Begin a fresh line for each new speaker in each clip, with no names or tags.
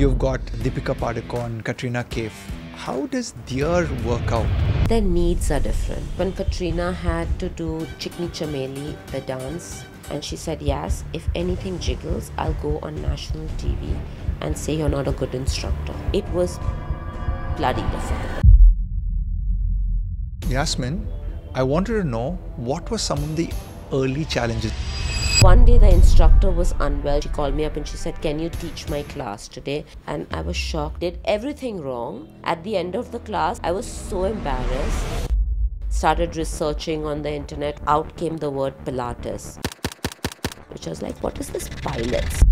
you've got Deepika Padukone, Katrina Kaif. How does their work out?
Their needs are different. When Katrina had to do Chikni Chameli, the dance, and she said, yes, if anything jiggles, I'll go on national TV and say you're not a good instructor. It was bloody difficult.
Yasmin, I wanted to know what were some of the early challenges.
One day the instructor was unwell. She called me up and she said, can you teach my class today? And I was shocked. Did everything wrong. At the end of the class, I was so embarrassed. Started researching on the internet. Out came the word Pilates, which I was like, what is this pilates?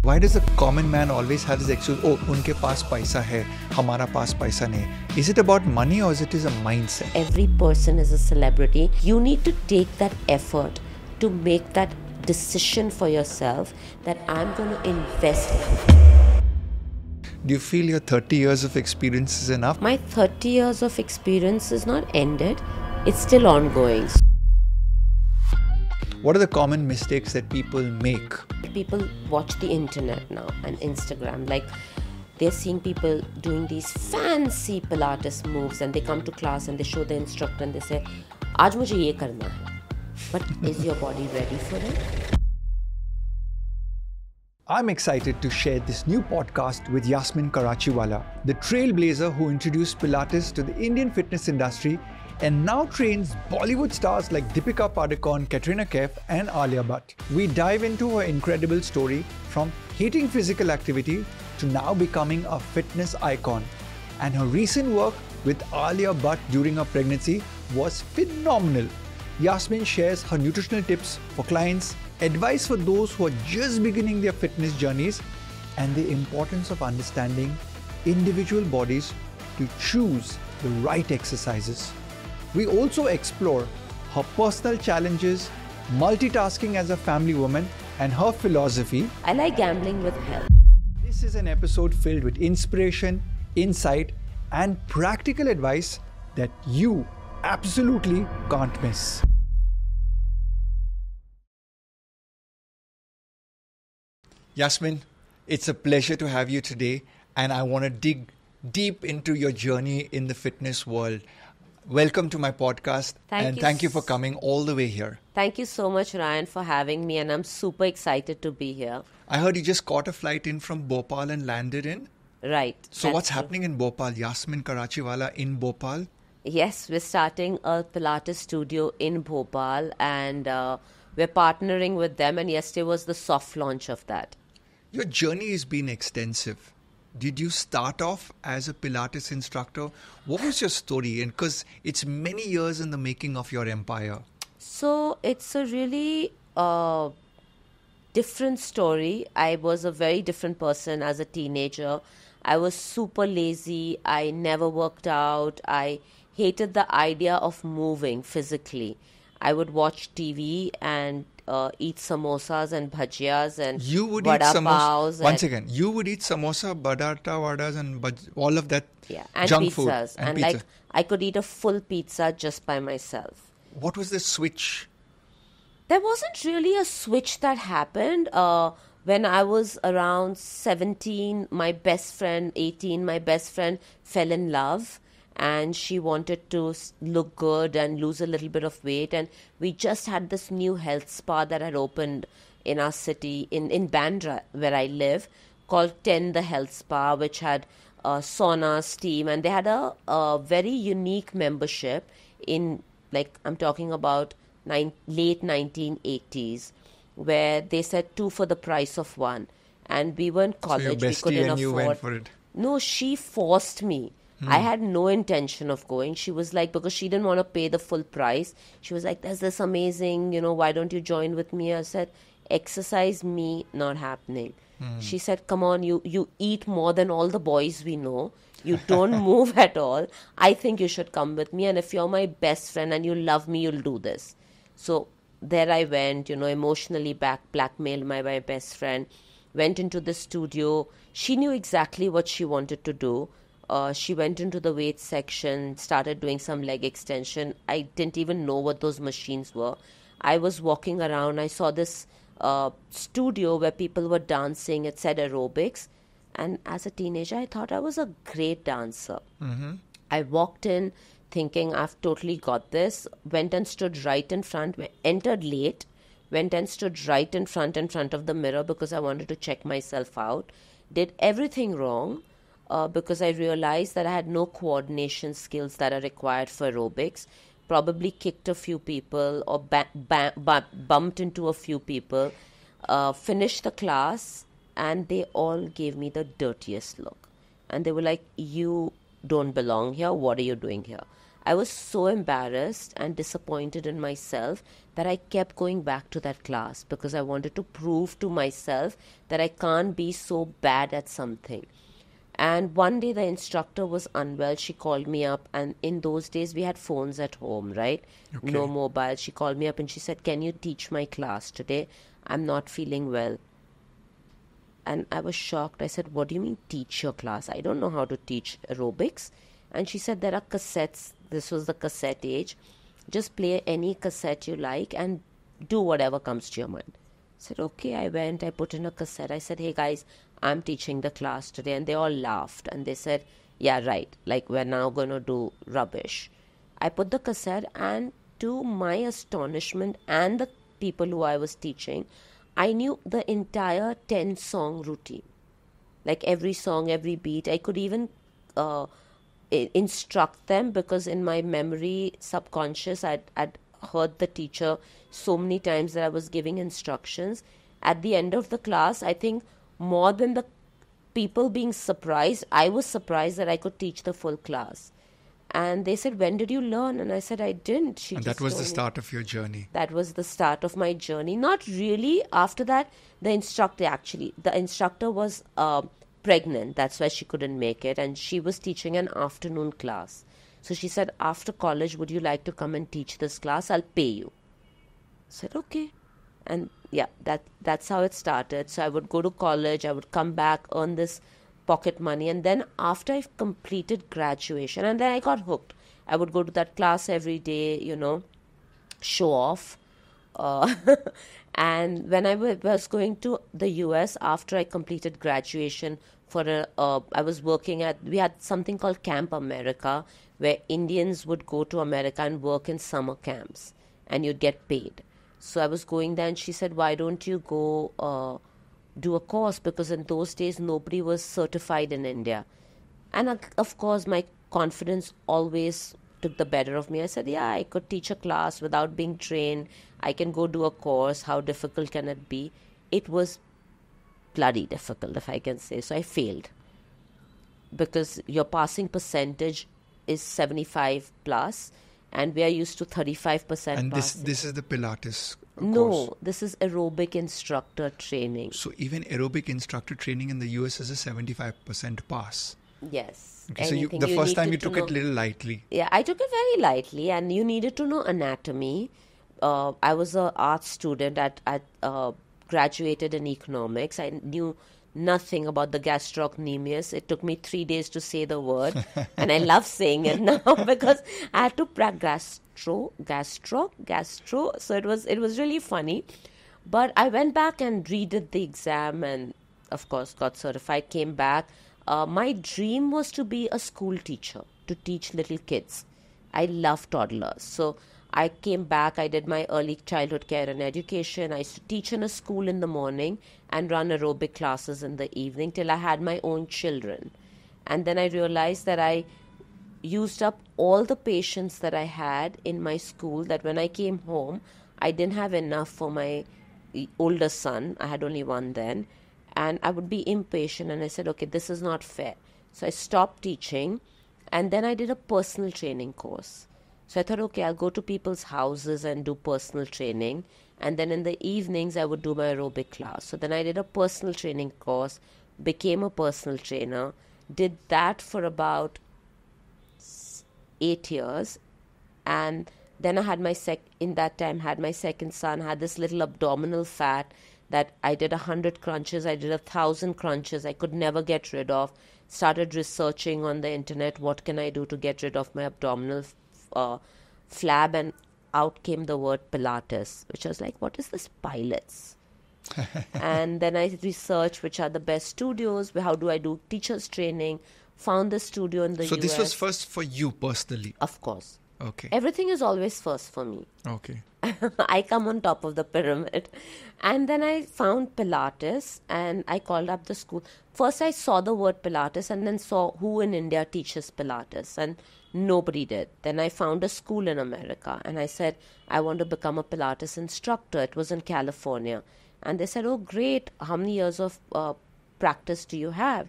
Why does the common man always have this excuse, oh, unke paas paisa hai, hamara paas paisa nahi? Is it about money or is it a mindset?
Every person is a celebrity. You need to take that effort to make that decision for yourself that I'm going to invest.
Do you feel your 30 years of experience is enough?
My 30 years of experience is not ended. It's still ongoing.
What are the common mistakes that people make?
People watch the internet now and Instagram. Like, they're seeing people doing these fancy Pilates moves and they come to class and they show the instructor and they say, Aaj mujhe ye karna hai. But is your body ready for it?
I'm excited to share this new podcast with Yasmin Karachiwala, the trailblazer who introduced Pilates to the Indian fitness industry and now trains Bollywood stars like Deepika Padukone, Katrina Kaif and Alia Bhatt. We dive into her incredible story from hating physical activity to now becoming a fitness icon. And her recent work with Alia Bhatt during her pregnancy was phenomenal. Yasmin shares her nutritional tips for clients, advice for those who are just beginning their fitness journeys, and the importance of understanding individual bodies to choose the right exercises. We also explore her personal challenges, multitasking as a family woman, and her philosophy.
I like gambling with health.
This is an episode filled with inspiration, insight, and practical advice that you absolutely can't miss. Yasmin, it's a pleasure to have you today, and I want to dig deep into your journey in the fitness world. Welcome to my podcast, thank you for coming all the way here.
Thank you so much, Ryan, for having me, and I'm super excited to be here.
I heard you just caught a flight in from Bhopal and landed in?
Right.
So what's happening in Bhopal? Yasmin Karachiwala in Bhopal?
Yes, we're starting a Pilates studio in Bhopal, and we're partnering with them, and yesterday was the soft launch of that.
Your journey has been extensive. Did you start off as a Pilates instructor? What was your story? And because it's many years in the making of your empire.
So it's a really different story. I was a very different person as a teenager. I was super lazy. I never worked out. I hated the idea of moving physically. I would watch TV and eat samosas and bhajiyas and
you would
vada
eat
paos.
Once again, you would eat samosa, badata, vadas and all of that
and
junk
pizzas.
food.
And
pizza.
like, I could eat a full pizza just by myself.
What was the switch?
There wasn't really a switch that happened. When I was around 17, my best friend, 18, my best friend fell in love. And she wanted to look good and lose a little bit of weight. And we just had this new health spa that had opened in our city, in Bandra, where I live, called 10 The Health Spa, which had sauna, steam. And they had a very unique membership in, like, I'm talking about late 1980s, where they said 2 for the price of 1. And we were in college.
So your bestie
we couldn't
and you
afford.
went for it?
No, she forced me. I had no intention of going. She was like, because she didn't want to pay the full price. She was like, there's this amazing, why don't you join with me? I said, exercise me, not happening. She said, come on, you eat more than all the boys we know. You don't move at all. I think you should come with me. And if you're my best friend and you love me, you'll do this. So there I went, emotionally blackmailed my best friend. Went into the studio. She knew exactly what she wanted to do. She went into the weight section, started doing some leg extension. I didn't even know what those machines were. I was walking around. I saw this studio where people were dancing. It said aerobics. And as a teenager, I thought I was a great dancer.
Mm-hmm.
I walked in thinking I've totally got this, went and stood right in front, entered late, went and stood right in front of the mirror because I wanted to check myself out, did everything wrong because I realized that I had no coordination skills that are required for aerobics, probably kicked a few people or bumped into a few people, finished the class, and they all gave me the dirtiest look. And they were like, you don't belong here. What are you doing here? I was so embarrassed and disappointed in myself that I kept going back to that class because I wanted to prove to myself that I can't be so bad at something. And one day the instructor was unwell. She called me up, and in those days we had phones at home, right?
Okay.
No mobile. She called me up and she said, can you teach my class today? I'm not feeling well. And I was shocked. I said, what do you mean teach your class? I don't know how to teach aerobics. And she said, there are cassettes. This was the cassette age. Just play any cassette you like and do whatever comes to your mind. I said, okay. I went, I put in a cassette. I said, hey guys, I'm teaching the class today. And they all laughed. And they said, yeah, right. Like, we're now going to do rubbish. I put the cassette, and to my astonishment and the people who I was teaching, I knew the entire 10-song routine. Like every song, every beat. I could even instruct them because in my memory, subconscious, I'd heard the teacher so many times that I was giving instructions. At the end of the class, I think more than the people being surprised, I was surprised that I could teach the full class. And they said, when did you learn? And I said, I didn't.
And that was the start of your journey.
That was the start of my journey. Not really. After that, the instructor was pregnant. That's why she couldn't make it. And she was teaching an afternoon class. So she said, after college, would you like to come and teach this class? I'll pay you. I said, okay. And yeah, that's how it started. So I would go to college. I would come back, earn this pocket money, and then after I completed graduation, and then I got hooked. I would go to that class every day, show off. And when I was going to the US after I completed graduation, I was working we had something called Camp America, where Indians would go to America and work in summer camps, and you'd get paid. So I was going there, and she said, why don't you go do a course, because in those days nobody was certified in India. And of course my confidence always took the better of me. I said, yeah, I could teach a class without being trained. I can go do a course. How difficult can it be? It was bloody difficult, if I can say. So I failed because your passing percentage is 75 plus, and we are used to 35%
And
passing.
this is the Pilates course.
No, this is aerobic instructor training.
So even aerobic instructor training in the US is a 75% pass.
Yes.
Okay, so the first time you took it a little lightly.
Yeah, I took it very lightly, and you needed to know anatomy. I was an art student at graduated in economics. I knew nothing about the gastrocnemius. It took me 3 days to say the word, and I love saying it now because I had to practice gastro. So it was really funny. But I went back and redid the exam, and of course got certified. Came back. My dream was to be a school teacher, to teach little kids. I love toddlers. So I came back, I did my early childhood care and education. I used to teach in a school in the morning and run aerobic classes in the evening till I had my own children. And then I realized that I used up all the patience that I had in my school, that when I came home, I didn't have enough for my older son. I had only one then. And I would be impatient, and I said, okay, this is not fair. So I stopped teaching, and then I did a personal training course. So I thought, okay, I'll go to people's houses and do personal training. And then in the evenings, I would do my aerobic class. So then I did a personal training course, became a personal trainer, did that for about 8 years. And then I had in that time, had my second son, had this little abdominal fat that I did 100 crunches, I did 1,000 crunches, I could never get rid of. Started researching on the internet, what can I do to get rid of my abdominal flab, and out came the word Pilates, which I was like, what is this pilates? And then I researched which are the best studios, how do I do teachers training, found the studio in the US.
So this was first for you personally?
Of course.
Okay.
Everything is always first for me.
Okay.
I come on top of the pyramid. And then I found Pilates and I called up the school. First I saw the word Pilates and then saw who in India teaches Pilates, and nobody did. Then I found a school in America and I said, I want to become a Pilates instructor. It was in California. And they said, oh great, how many years of practice do you have?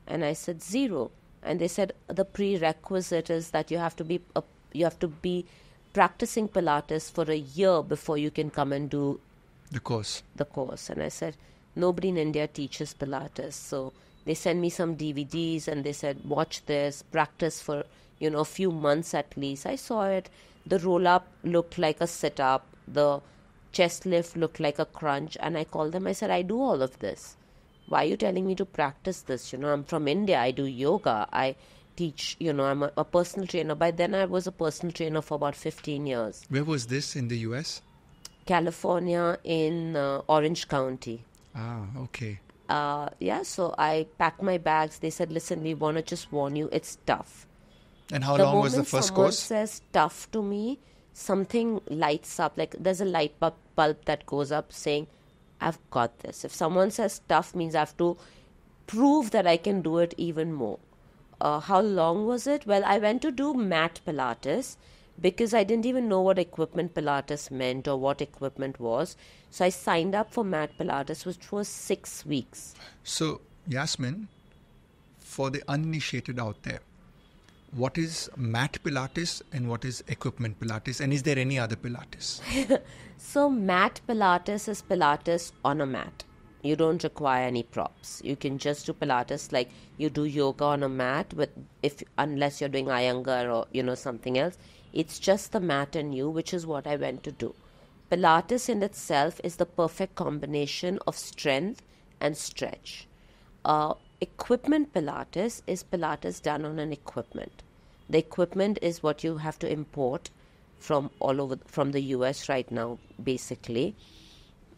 And I said 0. And they said the prerequisite is that you have to be practicing Pilates for a year before you can come and do
the course.
And I said, nobody in India teaches Pilates. So they sent me some DVDs and they said, watch this, practice for, a few months at least. I saw it. The roll-up looked like a sit-up. The chest lift looked like a crunch. And I called them. I said, I do all of this. Why are you telling me to practice this? I'm from India. I do yoga. I teach, I'm a personal trainer. By then I was a personal trainer for about 15 years.
Where was this in the US?
California, in Orange County.
Ah, okay.
So I packed my bags. They said, listen, we want to just warn you, it's tough.
And how long was the first course?
The moment someone says tough to me, something lights up. Like there's a light bulb that goes up saying, I've got this. If someone says tough, means I have to prove that I can do it even more. How long was it? Well, I went to do mat Pilates because I didn't even know what equipment Pilates meant or what equipment was. So I signed up for mat Pilates, which was 6 weeks.
So, Yasmin, for the uninitiated out there, what is mat Pilates and what is equipment Pilates? And is there any other Pilates?
So mat Pilates is Pilates on a mat. You don't require any props. You can just do Pilates like you do yoga on a mat unless you're doing Iyengar or something else. It's just the mat and you, which is what I went to do. Pilates in itself is the perfect combination of strength and stretch. Equipment Pilates is Pilates done on an equipment. The equipment is what you have to import from the US right now, basically.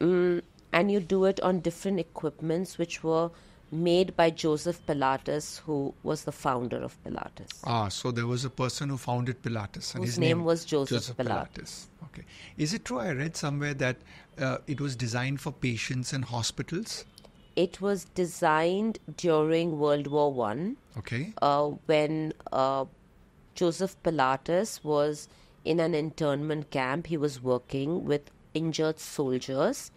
And you do it on different equipments which were made by Joseph Pilates, who was the founder of Pilates.
So there was a person who founded Pilates. And
his name was Joseph
Pilates. Okay. Is it true, I read somewhere that it was designed for patients in hospitals?
It was designed during World War I.
Okay.
When Joseph Pilates was in an internment camp. He was working with injured soldiers.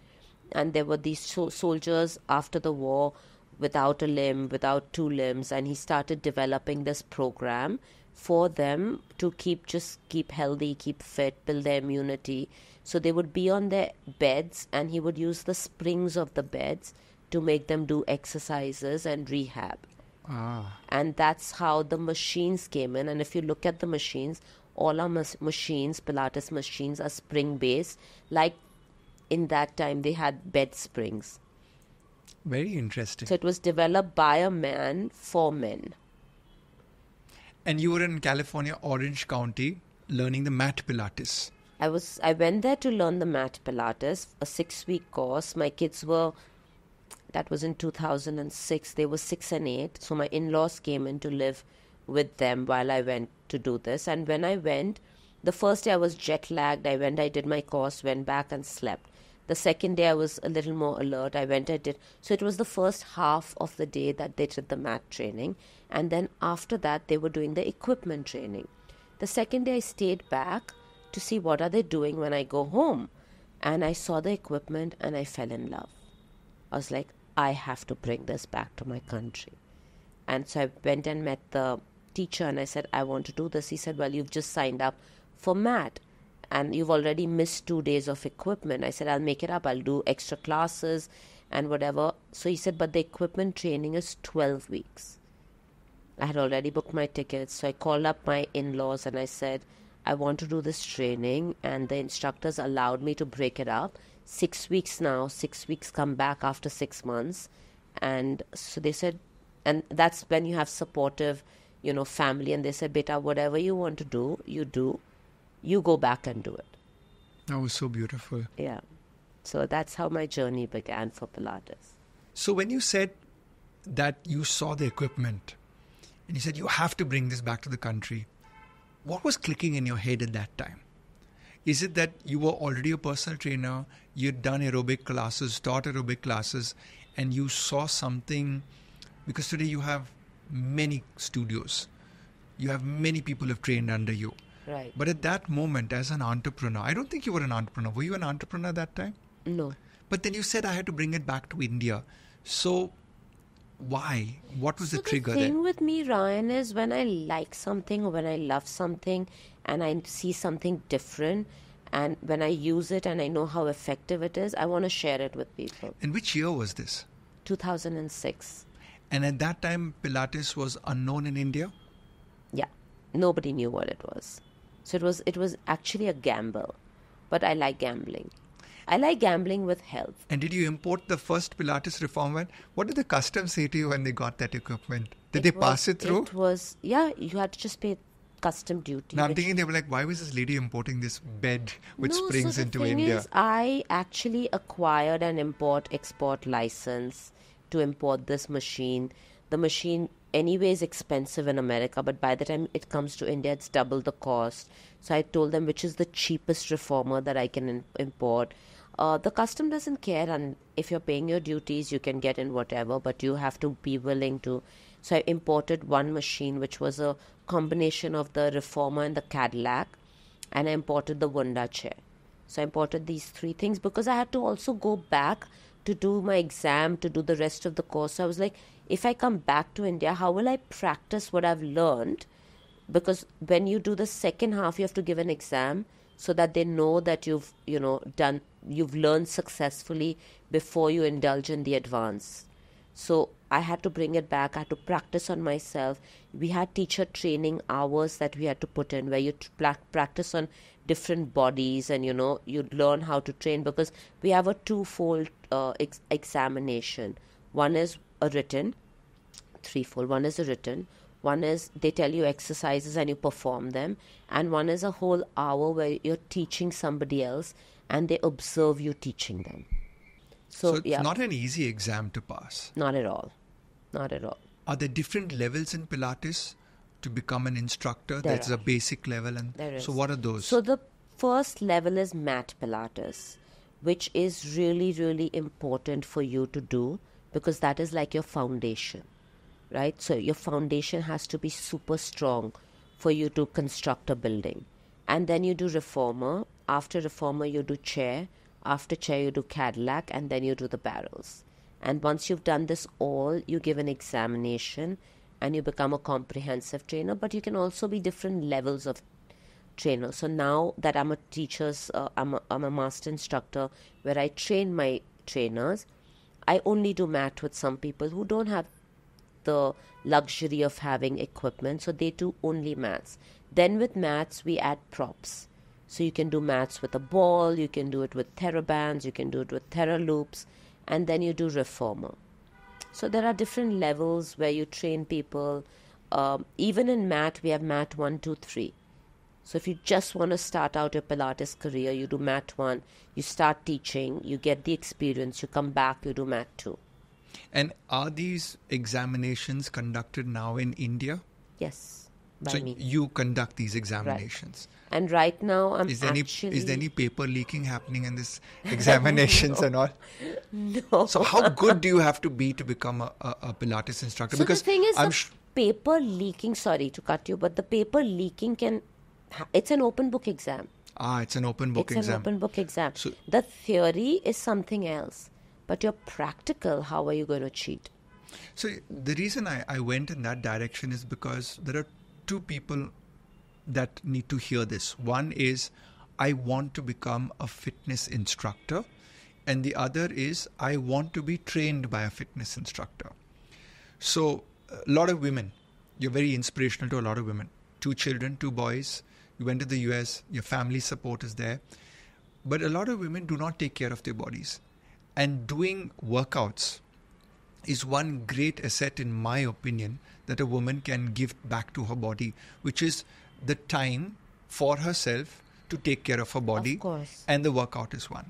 And there were these soldiers after the war without a limb, without 2 limbs. And he started developing this program for them to keep healthy, keep fit, build their immunity. So they would be on their beds and he would use the springs of the beds to make them do exercises and rehab. And that's how the machines came in. And if you look at the machines, all our machines, Pilates machines, are spring-based. Like in that time, they had bed springs.
Very interesting.
So it was developed by a man for men.
And you were in California, Orange County, learning the mat Pilates.
I went there to learn the mat Pilates, a 6-week course. My kids that was in 2006, they were 6 and 8. So my in-laws came in to live with them while I went to do this. And when I went, the first day I was jet lagged. I did my course, went back and slept. The second day I was a little more alert. I did. So it was the first half of the day that they did the mat training. And then after that, they were doing the equipment training. The second day I stayed back to see what are they doing when I go home. And I saw the equipment and I fell in love. I was like, I have to bring this back to my country. And so I went and met the teacher and I said, I want to do this. He said, well, you've just signed up for mat and you've already missed 2 days of equipment. I said, I'll make it up. I'll do extra classes and whatever. So he said, but the equipment training is 12 weeks. I had already booked my tickets. So I called up my in-laws and I said, I want to do this training. And the instructors allowed me to break it up. 6 weeks now, 6 weeks come back after 6 months. And so they said, and that's when you have supportive, family. And they said, beta, whatever you want to do, you do. You go back and do it.
That was so beautiful.
Yeah. So that's how my journey began for Pilates.
So when you said that you saw the equipment and you said you have to bring this back to the country, what was clicking in your head at that time? Is it that you were already a personal trainer, you'd done aerobic classes, taught aerobic classes, and you saw something? Because today you have many studios. You have many people who have trained under you.
Right.
But at that moment, as an entrepreneur, I don't think you were an entrepreneur. Were you an entrepreneur at that time?
No.
But then you said I had to bring it back to India. So why? What was the trigger
The thing
there?
with me, Ryan, is when I like something or when I love something and I see something different, and when I use it and I know how effective it is, I want to share it with people.
And which year was this?
2006.
And at that time, Pilates was unknown in India?
Yeah. Nobody knew what it was. So it was actually a gamble. But I like gambling. I like gambling with health.
And did you import the first Pilates reformer? What did the customs say to you when they got that equipment? Did they pass it through?
It was, yeah, you had to just pay custom duty.
Now I'm
which-
thinking they were like, why was this lady importing this bed which
No,
springs
so the
into
thing
India?
Is, I actually acquired an import-export license to import this machine. The machine anyway is expensive in America, but by the time it comes to India, it's double the cost. So I told them which is the cheapest reformer that I can import. The custom doesn't care, and if you're paying your duties, you can get in whatever, but you have to be willing to. So I imported one machine, which was a combination of the reformer and the Cadillac, and I imported the Wunda chair. So I imported these three things because I had to also go back to do my exam, to do the rest of the course. So I was like, if I come back to India, how will I practice what I've learned? Because when you do the second half, you have to give an exam so that they know that you've learned successfully before you indulge in the advance. So I had to bring it back. I had to practice on myself. We had teacher training hours that we had to put in, where you practice on different bodies, and you learn how to train, because we have a twofold examination. One is a written, threefold. One is a written. One is they tell you exercises and you perform them, and one is a whole hour where you're teaching somebody else and they observe you teaching them.
So it's
yeah,
not an easy exam to pass.
not at all. Not at all.
Are there different levels in Pilates to become an instructor?
There
There's
are.
a basic level. And
There is.
so what are those?
So the first level is mat Pilates, which is really, really important for you to do, because that is like your foundation, right? So your foundation has to be super strong for you to construct a building. And then you do reformer. After reformer, you do chair. After chair, you do Cadillac, and then you do the barrels. And once you've done this all, you give an examination and you become a comprehensive trainer. But you can also be different levels of trainer. So now that I'm a teacher's, I'm a master instructor where I train my trainers, I only do mat with some people who don't have the luxury of having equipment, so they do only mats. Then with mats, we add props. So you can do mats with a ball, you can do it with TheraBands, you can do it with TheraLoops, and then you do reformer. So there are different levels where you train people. Even in mat, we have mat 1, 2, 3. So if you just want to start out your Pilates career, you do mat 1, you start teaching, you get the experience, you come back, you do mat 2.
And are these examinations conducted now in India?
Yes, by
So
me.
you conduct these examinations.
And right now I'm
Is there
actually...
any paper leaking happening in this examinations and all?
No.
So how good do you have to be to become a Pilates instructor?
So the thing is,
I'm
the paper leaking, sorry to cut you, but the paper leaking it's an open book exam.
it's an open book
It's
exam.
an open book exam.
So-
The theory is something else, but your practical, how are you going to cheat?
So the reason I went in that direction is because there are two people that need to hear this. One is, I want to become a fitness instructor. And the other is, I want to be trained by a fitness instructor. So a lot of women, you're very inspirational to a lot of women. 2 children, 2 boys. You went to the US, your family support is there. But a lot of women do not take care of their bodies. And doing workouts is one great asset, in my opinion, that a woman can give back to her body, which is the time for herself to take care of her body.
Of course.
And the workout is one.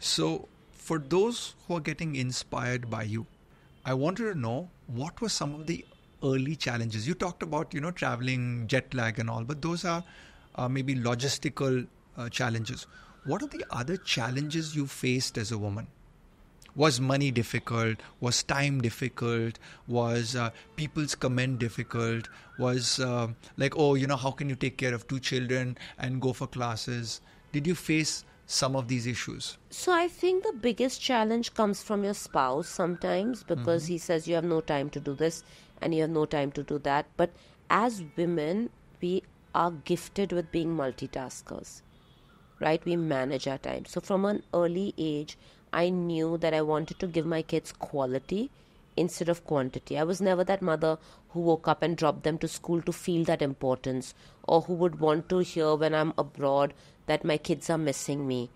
So, for those who are getting inspired by you, I wanted to know what were some of the early challenges. You talked about, traveling, jet lag and all, but those are maybe logistical challenges. What are the other challenges you faced as a woman? Was money difficult? Was time difficult? Was people's comment difficult? Was how can you take care of 2 children and go for classes? Did you face some of these issues?
So I think the biggest challenge comes from your spouse sometimes, because he says you have no time to do this and you have no time to do that. But as women, we are gifted with being multitaskers, right? We manage our time. So from an early age, I knew that I wanted to give my kids quality instead of quantity. I was never that mother who woke up and dropped them to school to feel that importance, or who would want to hear when I'm abroad that my kids are missing me.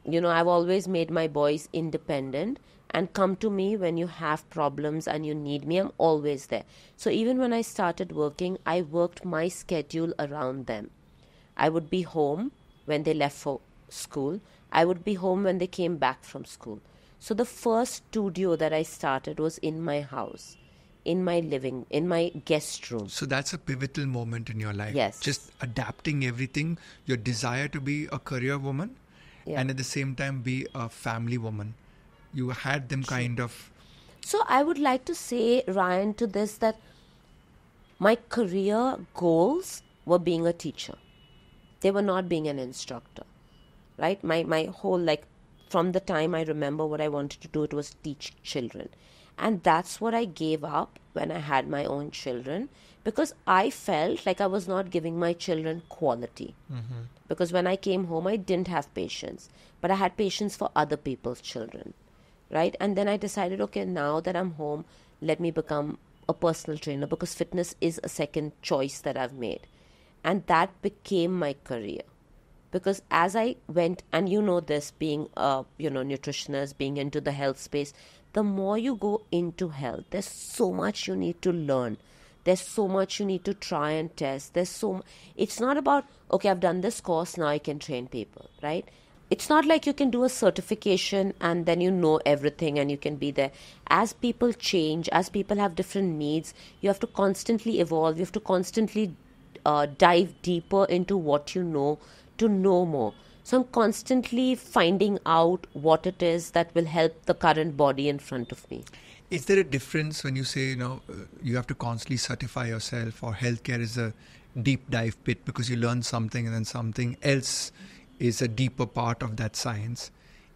I've always made my boys independent and come to me when you have problems and you need me. I'm always there. So even when I started working, I worked my schedule around them. I would be home when they left for school. I would be home when they came back from school. So the first studio that I started was in my house, in my guest room.
So that's a pivotal moment in your life.
Yes.
Just adapting everything, your desire to be a career woman, and at the same time be a family woman. You had them kind of...
So I would like to say, Ryan, to this, that my career goals were being a teacher. They were not being an instructor, right? My whole, from the time I remember what I wanted to do, it was teach children. And that's what I gave up when I had my own children, because I felt like I was not giving my children quality. Because when I came home, I didn't have patience, but I had patience for other people's children, right? And then I decided, okay, now that I'm home, let me become a personal trainer, because fitness is a second choice that I've made. And that became my career. Because as I went, and this, being a nutritionist, being into the health space, the more you go into health, there's so much you need to learn. There's so much you need to try and test. It's not about, okay, I've done this course, now I can train people, right? It's not like you can do a certification and then you know everything and you can be there. As people change, as people have different needs, you have to constantly evolve. You have to constantly dive deeper into what you know to know more. So I'm constantly finding out what it is that will help the current body in front of me.
Is there a difference when you say, you have to constantly certify yourself, or healthcare is a deep dive pit because you learn something and then something else is a deeper part of that science?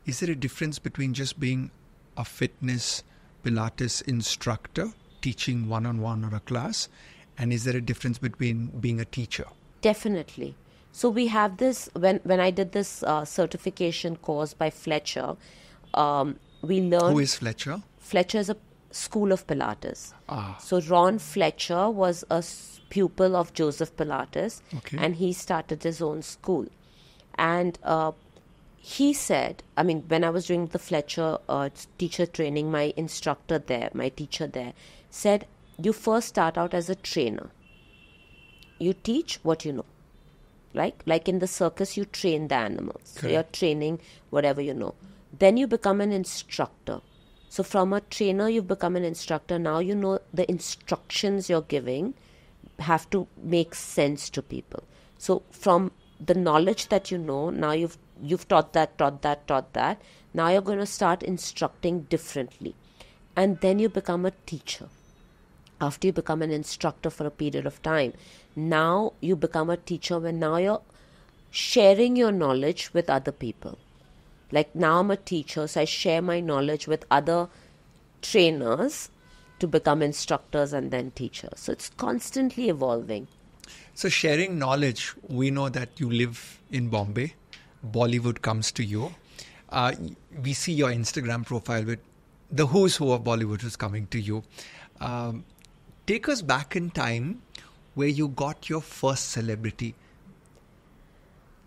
Is there a difference between just being a fitness Pilates instructor, teaching one-on-one or a class, and is there a difference between being a teacher?
Definitely. So we have this, when I did this certification course by Fletcher, we learned...
Who is Fletcher?
Fletcher is a school of Pilates.
Ah.
So Ron Fletcher was a pupil of Joseph Pilates, and he started his own school. And he said, when I was doing the Fletcher teacher training, my instructor there, my teacher there, said, you first start out as a trainer. You teach what you know. Like in the circus, you train the animals. So you're training whatever you know. Then you become an instructor. So from a trainer, you've become an instructor. Now you know the instructions you're giving have to make sense to people. So from the knowledge that you know, now you've taught that. Now you're going to start instructing differently. And then you become a teacher. After you become an instructor for a period of time, now you become a teacher when now you're sharing your knowledge with other people. Like now I'm a teacher, so I share my knowledge with other trainers to become instructors and then teachers. So it's constantly evolving.
So sharing knowledge, we know that you live in Bombay. Bollywood comes to you. We see your Instagram profile with the who's who of Bollywood is coming to you. Take us back in time where you got your first celebrity.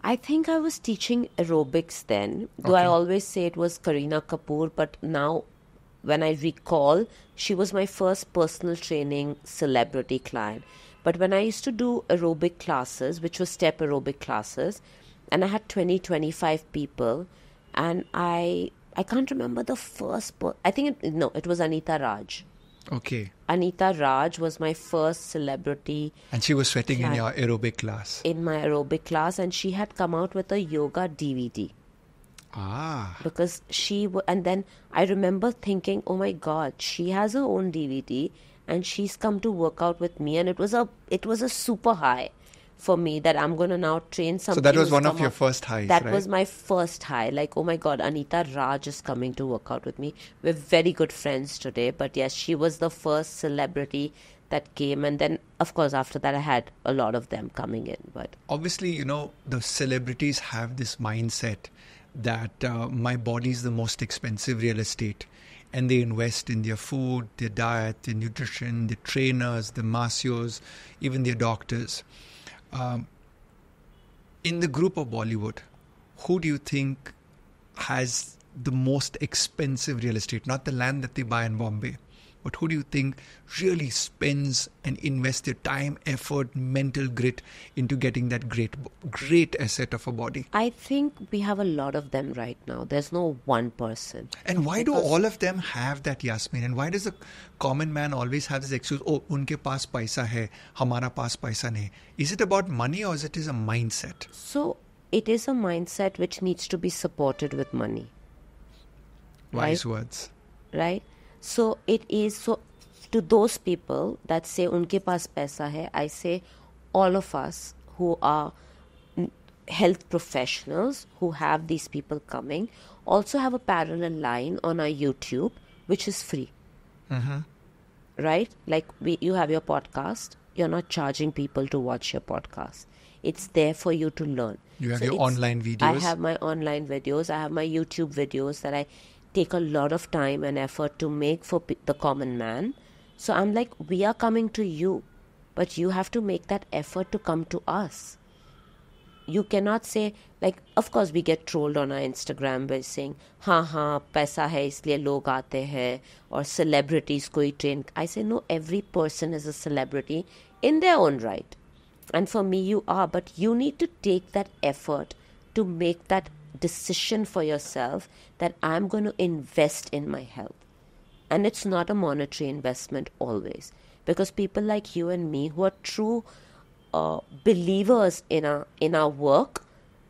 I think I was teaching aerobics then, though I always say it was Kareena Kapoor, but now when I recall, she was my first personal training celebrity client. But when I used to do aerobic classes, which was step aerobic classes, and I had 20-25 people, And I can't remember the first. I think it was Anita Raj.
Okay.
Anita Raj was my first celebrity.
And she was sweating in your aerobic class.
In my aerobic class, and she had come out with a yoga DVD.
Ah.
Because and then I remember thinking, oh my God, she has her own DVD and she's come to work out with me, and it was a super high for me that I'm going to now train somebody.
So that was one of your first highs,
That
right?
was my first high. Like, oh my God, Anita Raj is coming to work out with me. We're very good friends today. But yes, she was the first celebrity that came. And then, of course, after that, I had a lot of them coming in. But
obviously, the celebrities have this mindset that my body is the most expensive real estate. And they invest in their food, their diet, their nutrition, their trainers, the masseurs, even their doctors. In the group of Bollywood, who do you think has the most expensive real estate? Not the land that they buy in Bombay, but who do you think really spends and invests their time, effort, mental grit into getting that great asset of a body?
I think we have a lot of them right now. There's no one person.
And why do all of them have that, Yasmin? And why does the common man always have this excuse, oh, unke paas paisa hai, hamara paas paisa nahi? Is it about money or is it a mindset?
So it is a mindset which needs to be supported with money.
Wise words.
Right? So it is, so to those people that say unke paas paisa hai, I say all of us who are health professionals who have these people coming also have a parallel line on our YouTube which is free. Right? Like you have your podcast, you're not charging people to watch your podcast. It's there for you to learn.
You have your online videos.
I have my online videos. I have my YouTube videos that I take a lot of time and effort to make for the common man. So I'm like, we are coming to you, but you have to make that effort to come to us. You cannot say, like, of course we get trolled on our Instagram by saying, हाँ पैसा है इसलिए लोग आते हैं, or celebrities कोई train. I say, no, every person is a celebrity in their own right. And for me, you are, but you need to take that effort to make that decision for yourself that I'm going to invest in my health. And it's not a monetary investment always, because people like you and me who are true believers in our work,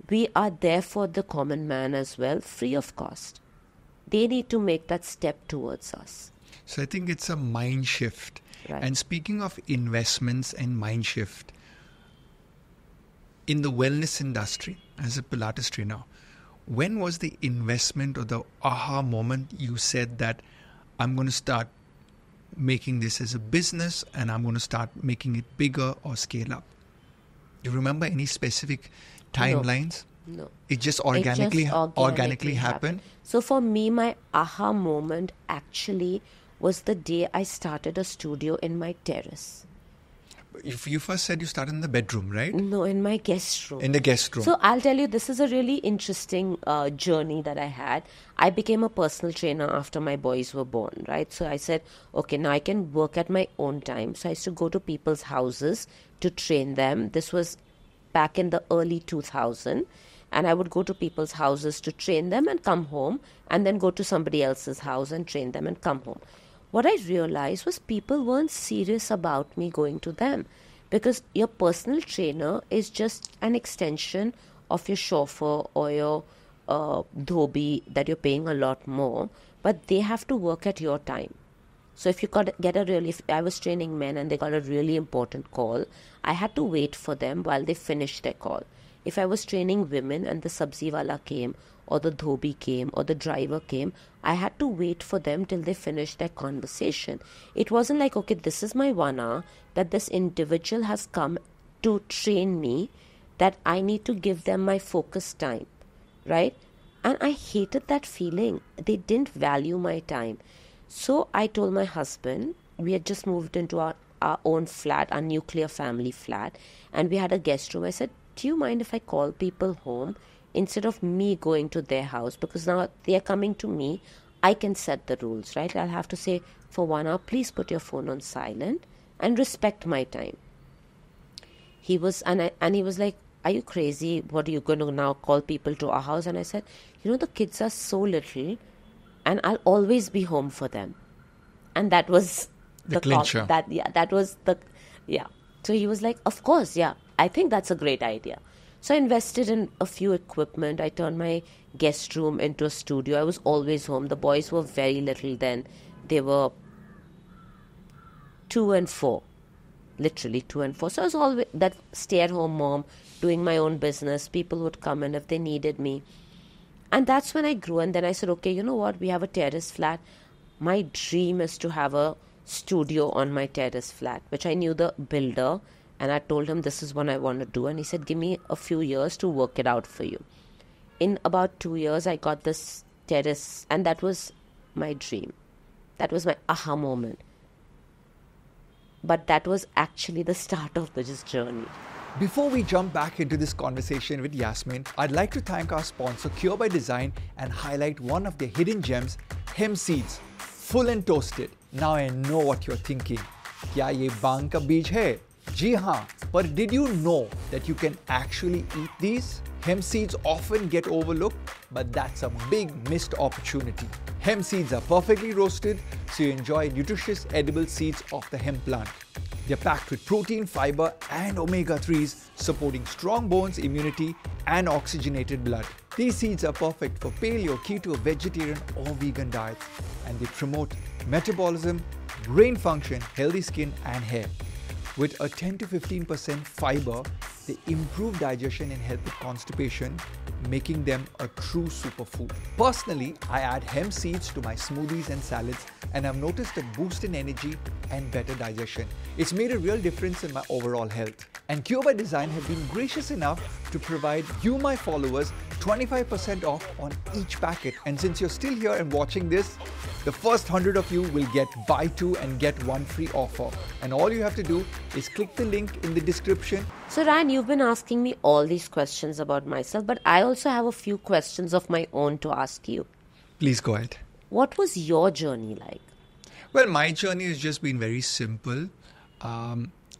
we are there for the common man as well, free of cost. They need to make that step towards us.
So I think it's a mind shift.
Right.
And speaking of investments and mind shift, in the wellness industry, as a Pilates trainer, when was the investment or the aha moment you said that I'm going to start making this as a business and I'm going to start making it bigger or scale up? Do you remember any specific timelines?
No.
It just organically happened?
So for me, my aha moment actually was the day I started a studio in my terrace.
You first said you started in the bedroom, right?
No, in my guest room.
In the guest room.
So I'll tell you, this is a really interesting journey that I had. I became a personal trainer after my boys were born, right? So I said, okay, now I can work at my own time. So I used to go to people's houses to train them. This was back in the early 2000s. And I would go to people's houses to train them and come home, and then go to somebody else's house and train them and come home. What I realized was people weren't serious about me going to them, because your personal trainer is just an extension of your chauffeur or your dhobi that you're paying a lot more, but they have to work at your time. So if you if I was training men and they got a really important call, I had to wait for them while they finished their call. If I was training women and the sabzi wala came, or the dhobi came, or the driver came, I had to wait for them till they finished their conversation. It wasn't like, okay, this is my 1 hour that this individual has come to train me, that I need to give them my focus time, right? And I hated that feeling. They didn't value my time. So I told my husband, we had just moved into our own flat, our nuclear family flat, and we had a guest room. I said, do you mind if I call people home instead of me going to their house? Because now they are coming to me, I can set the rules, right? I'll have to say, for 1 hour, please put your phone on silent and respect my time. He was like, are you crazy? What are you going to now call people to our house? And I said, the kids are so little and I'll always be home for them. And that was
the clincher.
So he was like, of course, yeah, I think that's a great idea. So I invested in a few equipment. I turned my guest room into a studio. I was always home. The boys were very little then. They were 2 and 4. Literally 2 and 4. So I was always that stay-at-home mom, doing my own business. People would come in if they needed me. And that's when I grew. And then I said, okay, you know what? We have a terrace flat. My dream is to have a studio on my terrace flat, which I knew the builder. And I told him this is what I want to do. And he said, give me a few years to work it out for you. In about 2 years, I got this terrace. And that was my dream. That was my aha moment. But that was actually the start of this journey.
Before we jump back into this conversation with Yasmin, I'd like to thank our sponsor Cure by Design and highlight one of their hidden gems, hemp seeds, full and toasted. Now I know what you're thinking. Kya ye bang ka beej hai? Ji haan, but did you know that you can actually eat these? Hemp seeds often get overlooked, but that's a big missed opportunity. Hemp seeds are perfectly roasted, so you enjoy nutritious edible seeds of the hemp plant. They're packed with protein, fiber, and omega-3s, supporting strong bones, immunity, and oxygenated blood. These seeds are perfect for paleo, keto, vegetarian, or vegan diets, and they promote metabolism, brain function, healthy skin, and hair. With a 10 to 15% fiber, they improve digestion and help with constipation, making them a true superfood. Personally, I add hemp seeds to my smoothies and salads, and I've noticed a boost in energy and better digestion. It's made a real difference in my overall health. And Cure by Design have been gracious enough to provide you, my followers, 25% off on each packet. And since you're still here and watching this, the first 100 of you will get buy 2 and get 1 free offer. And all you have to do is click the link in the description.
So Ryan, you've been asking me all these questions about myself, but I also have a few questions of my own to ask you.
Please go ahead.
What was your journey like?
Well, my journey has just been very simple.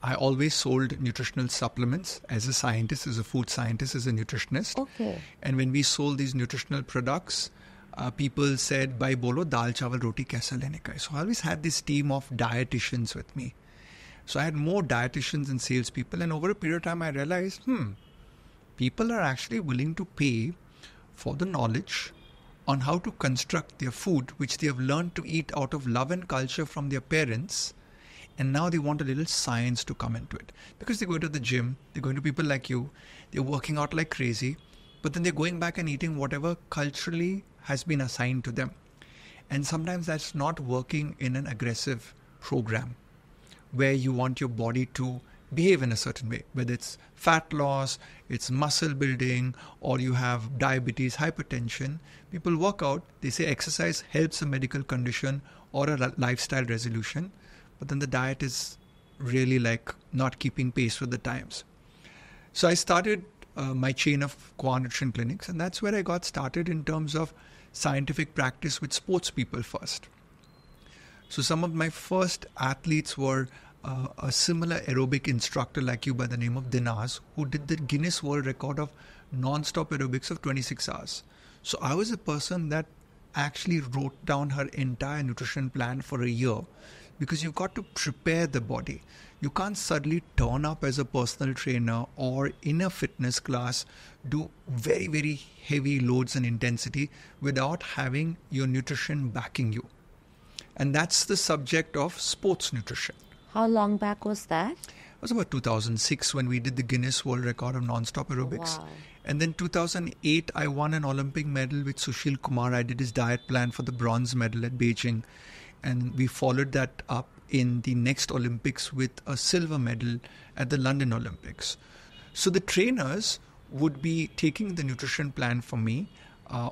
I always sold nutritional supplements as a scientist, as a food scientist, as a nutritionist.
Okay.
And when we sold these nutritional products, people said, "Bhai bolo, dal chawal roti kaisa lene ka hai?" So I always had this team of dietitians with me. So I had more dietitians and salespeople, and over a period of time, I realized, people are actually willing to pay for the knowledge on how to construct their food, which they have learned to eat out of love and culture from their parents. And now they want a little science to come into it. Because they go to the gym, they're going to people like you, they're working out like crazy, but then they're going back and eating whatever culturally has been assigned to them. And sometimes that's not working in an aggressive program where you want your body to behave in a certain way, whether it's fat loss, it's muscle building, or you have diabetes, hypertension. People work out, they say exercise helps a medical condition or a lifestyle resolution, but then the diet is really like not keeping pace with the times. So I started my chain of Qua Nutrition clinics, and that's where I got started in terms of scientific practice with sports people first. So some of my first athletes were a similar aerobic instructor like you by the name of Dinaz, who did the Guinness World Record of non-stop aerobics of 26 hours. So I was a person that actually wrote down her entire nutrition plan for a year, because you've got to prepare the body. You can't suddenly turn up as a personal trainer or in a fitness class, do very, very heavy loads and intensity without having your nutrition backing you. And that's the subject of sports nutrition.
How long back was that?
It was about 2006 when we did the Guinness World Record of non-stop aerobics.
Wow.
And then 2008, I won an Olympic medal with Sushil Kumar. I did his diet plan for the bronze medal at Beijing. And we followed that up in the next Olympics with a silver medal at the London Olympics. So the trainers would be taking the nutrition plan from me,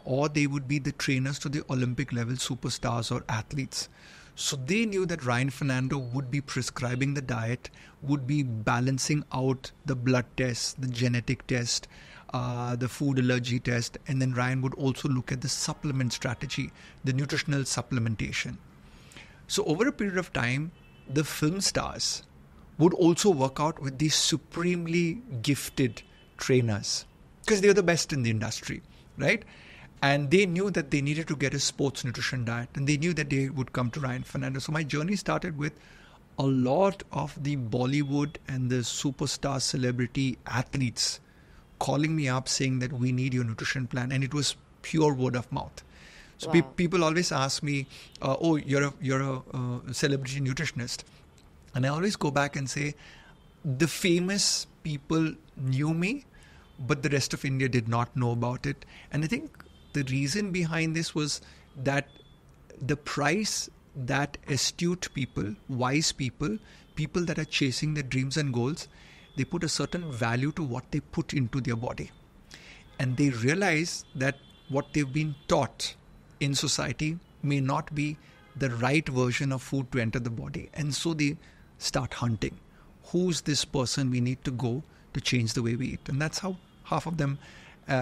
or they would be the trainers to the Olympic level superstars or athletes. So they knew that Ryan Fernando would be prescribing the diet, would be balancing out the blood test, the genetic test, the food allergy test, and then Ryan would also look at the supplement strategy, the nutritional supplementation. So over a period of time, the film stars would also work out with these supremely gifted trainers because they were the best in the industry, right? And they knew that they needed to get a sports nutrition diet, and they knew that they would come to Ryan Fernando. So my journey started with a lot of the Bollywood and the superstar celebrity athletes calling me up saying that we need your nutrition plan, and it was pure word of mouth. So
Wow.
people always ask me, "Oh, you're a celebrity nutritionist," and I always go back and say, the famous people knew me, but the rest of India did not know about it. And I think the reason behind this was that the price that astute people, wise people, people that are chasing their dreams and goals, they put a certain value to what they put into their body. And they realize that what they've been taught in society may not be the right version of food to enter the body. And so they start hunting. Who's this person we need to go to change the way we eat? And that's how half of them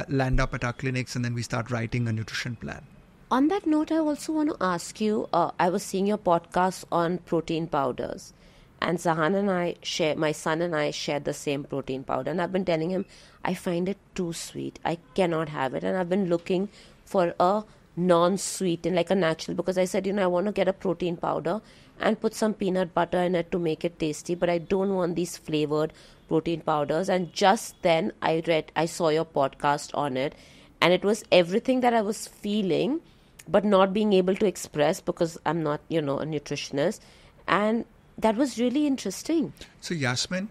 land up at our clinics, and then we start writing a nutrition plan.
On that note, I also want to ask you, I was seeing your podcast on protein powders, and Zahan and I share, my son and I share the same protein powder, and I've been telling him, I find it too sweet. I cannot have it, and I've been looking for a non-sweet and like a natural, because I said, I want to get a protein powder and put some peanut butter in it to make it tasty, but I don't want these flavored protein powders. And just then I saw your podcast on it, and it was everything that I was feeling but not being able to express because I'm not, a nutritionist. And that was really interesting.
So Yasmin,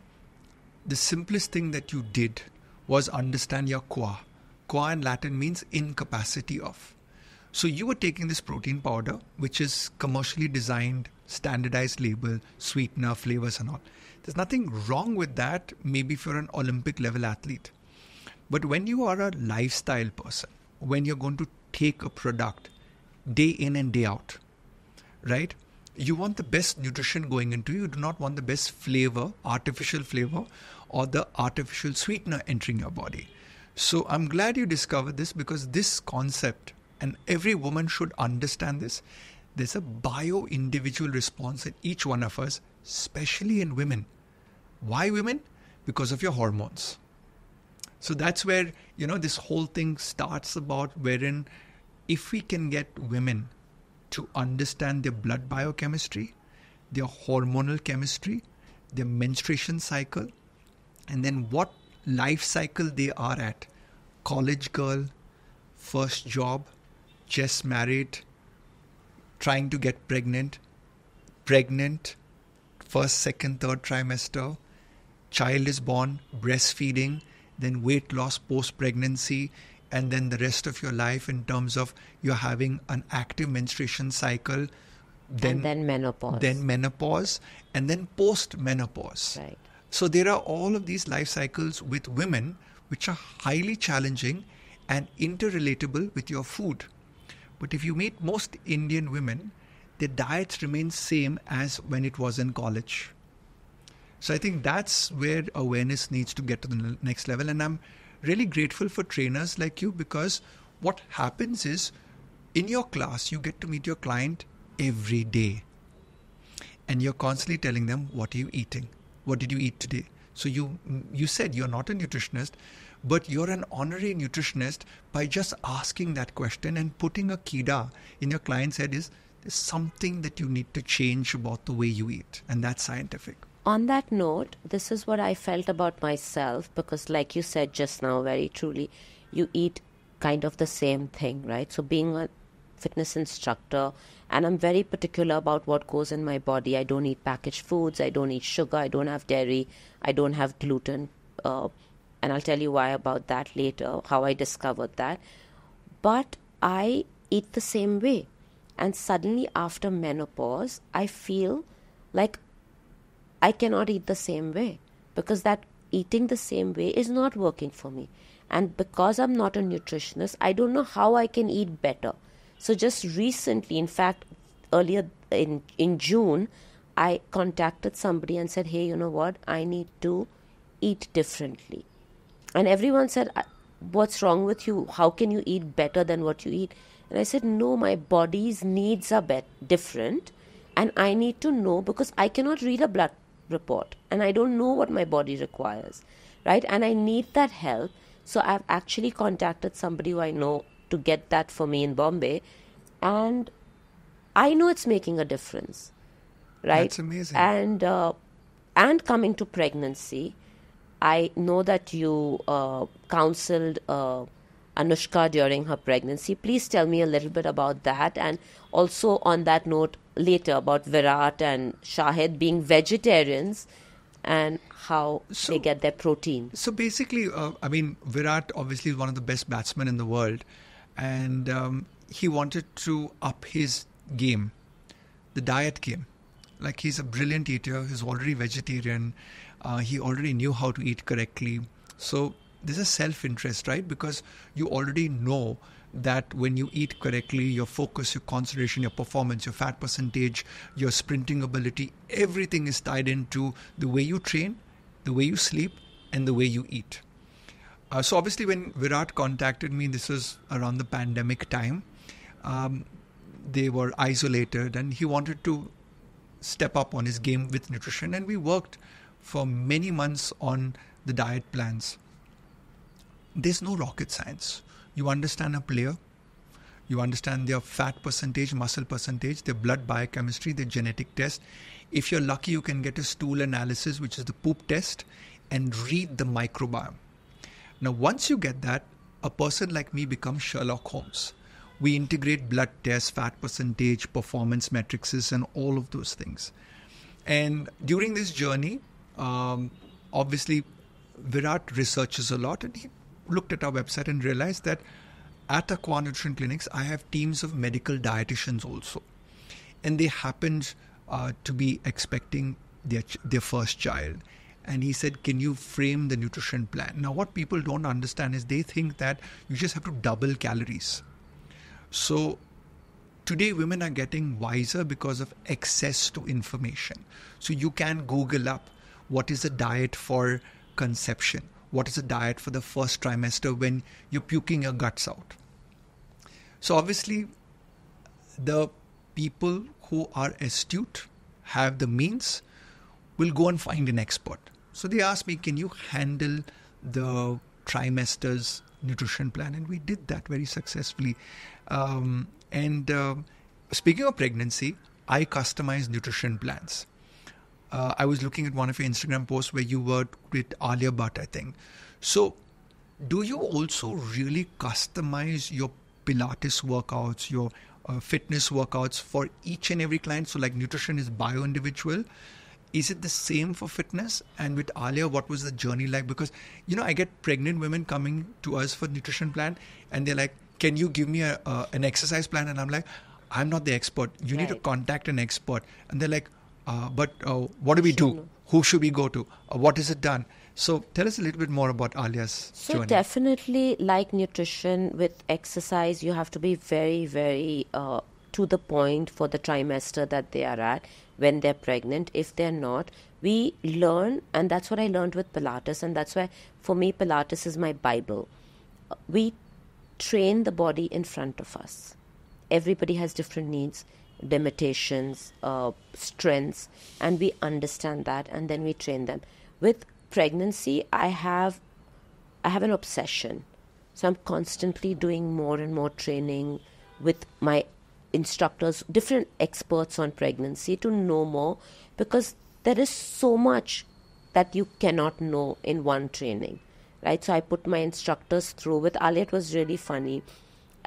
the simplest thing that you did was understand your qua. Qua in Latin means incapacity of. So you were taking this protein powder, which is commercially designed, standardized label, sweetener, flavors and all. There's nothing wrong with that, maybe if you're an Olympic level athlete. But when you are a lifestyle person, when you're going to take a product day in and day out, right? You want the best nutrition going into you. You do not want the best flavor, artificial flavor, or the artificial sweetener entering your body. So I'm glad you discovered this, because this concept, and every woman should understand this, there's a bio-individual response in each one of us, especially in women. Why women? Because of your hormones. So that's where, this whole thing starts about, wherein if we can get women to understand their blood biochemistry, their hormonal chemistry, their menstruation cycle, and then what life cycle they are at. College girl, first job, just married, trying to get pregnant, first, second, third trimester, child is born, breastfeeding, then weight loss post-pregnancy, and then the rest of your life in terms of you're having an active menstruation cycle, then menopause, and then post-menopause.
Right.
So there are all of these life cycles with women which are highly challenging and interrelatable with your food. But if you meet most Indian women, their diets remain same as when it was in college. So I think that's where awareness needs to get to the next level. And I'm really grateful for trainers like you, because what happens is in your class, you get to meet your client every day. And you're constantly telling them, what are you eating? What did you eat today? So you said you're not a nutritionist, but you're an honorary nutritionist by just asking that question and putting a kida in your client's head is, there's something that you need to change about the way you eat. And that's scientific.
On that note, this is what I felt about myself, because like you said just now, very truly, you eat kind of the same thing, right? So being a fitness instructor, and I'm very particular about what goes in my body. I don't eat packaged foods. I don't eat sugar. I don't have dairy. I don't have gluten. And I'll tell you why about that later, how I discovered that. But I eat the same way. And suddenly after menopause, I feel like I cannot eat the same way, because that eating the same way is not working for me. And because I'm not a nutritionist, I don't know how I can eat better. So just recently, in fact, earlier in June, I contacted somebody and said, hey, you know what? I need to eat differently. And everyone said, what's wrong with you? How can you eat better than what you eat? And I said, no, my body's needs are different. And I need to know, because I cannot read a blood report and I don't know what my body requires, right? And I need that help. So I've actually contacted somebody who I know to get that for me in Bombay. And I know it's making a difference, right?
That's amazing.
And coming to pregnancy, I know that you counseled Anushka during her pregnancy. Please tell me a little bit about that. And also on that note, later about Virat and Shahid being vegetarians and how they get their protein.
So basically, Virat obviously is one of the best batsmen in the world. And he wanted to up his game, the diet game. Like, he's a brilliant eater. He's already vegetarian. He already knew how to eat correctly. So there's a self-interest, right? Because you already know that when you eat correctly, your focus, your concentration, your performance, your fat percentage, your sprinting ability, everything is tied into the way you train, the way you sleep, and the way you eat. So obviously when Virat contacted me, this was around the pandemic time. They were isolated and he wanted to step up on his game with nutrition. And we worked for many months on the diet plans. There's no rocket science. You understand a player, you understand their fat percentage, muscle percentage, their blood biochemistry, their genetic test. If you're lucky, you can get a stool analysis, which is the poop test, and read the microbiome. Now, once you get that, a person like me becomes Sherlock Holmes. We integrate blood tests, fat percentage, performance matrices, and all of those things. And during this journey, obviously, Virat researches a lot, and he looked at our website and realized that at Aqua Nutrition Clinics, I have teams of medical dietitians also. And they happened to be expecting their first child. And he said, can you frame the nutrition plan? Now, what people don't understand is they think that you just have to double calories. So today, women are getting wiser because of access to information. So you can Google up what is a diet for conception. What is a diet for the first trimester when you're puking your guts out? So obviously, the people who are astute, have the means, will go and find an expert. So they asked me, can you handle the trimester's nutrition plan? And we did that very successfully. Speaking of pregnancy, I customize nutrition plans. I was looking at one of your Instagram posts where you worked with Alia Bhatt, I think. So do you also really customize your Pilates workouts, your fitness workouts for each and every client? So like nutrition is bio-individual. Is it the same for fitness? And with Alia, what was the journey like? Because, I get pregnant women coming to us for nutrition plan and they're like, can you give me an exercise plan? And I'm like, I'm not the expert. You need to contact an expert. And they're like, but what do we do? Who should we go to? What is it done? So tell us a little bit more about Alia's journey.
So definitely, like nutrition with exercise, you have to be very, very to the point for the trimester that they are at when they're pregnant. If they're not, we learn, and that's what I learned with Pilates, and that's why for me Pilates is my Bible. We train the body in front of us. Everybody has different needs, limitations, strengths, and we understand that, and then we train them. With pregnancy, I have an obsession, so I'm constantly doing more and more training with my instructors, different experts on pregnancy, to know more, because there is so much that you cannot know in one training, right? So I put my instructors through. With Alia, it was really funny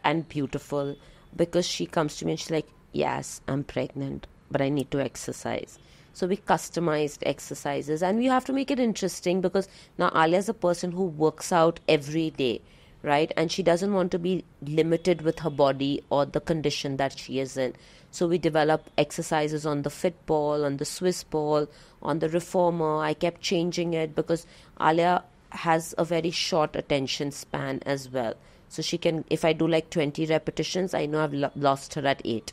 and beautiful, because she comes to me and she's like, yes, I'm pregnant, but I need to exercise. So we customized exercises, and we have to make it interesting, because now Alia is a person who works out every day, right? And she doesn't want to be limited with her body or the condition that she is in. So we develop exercises on the fit ball, on the Swiss ball, on the reformer. I kept changing it because Alia has a very short attention span as well. So she can, if I do like 20 repetitions, I know I've lost her at 8.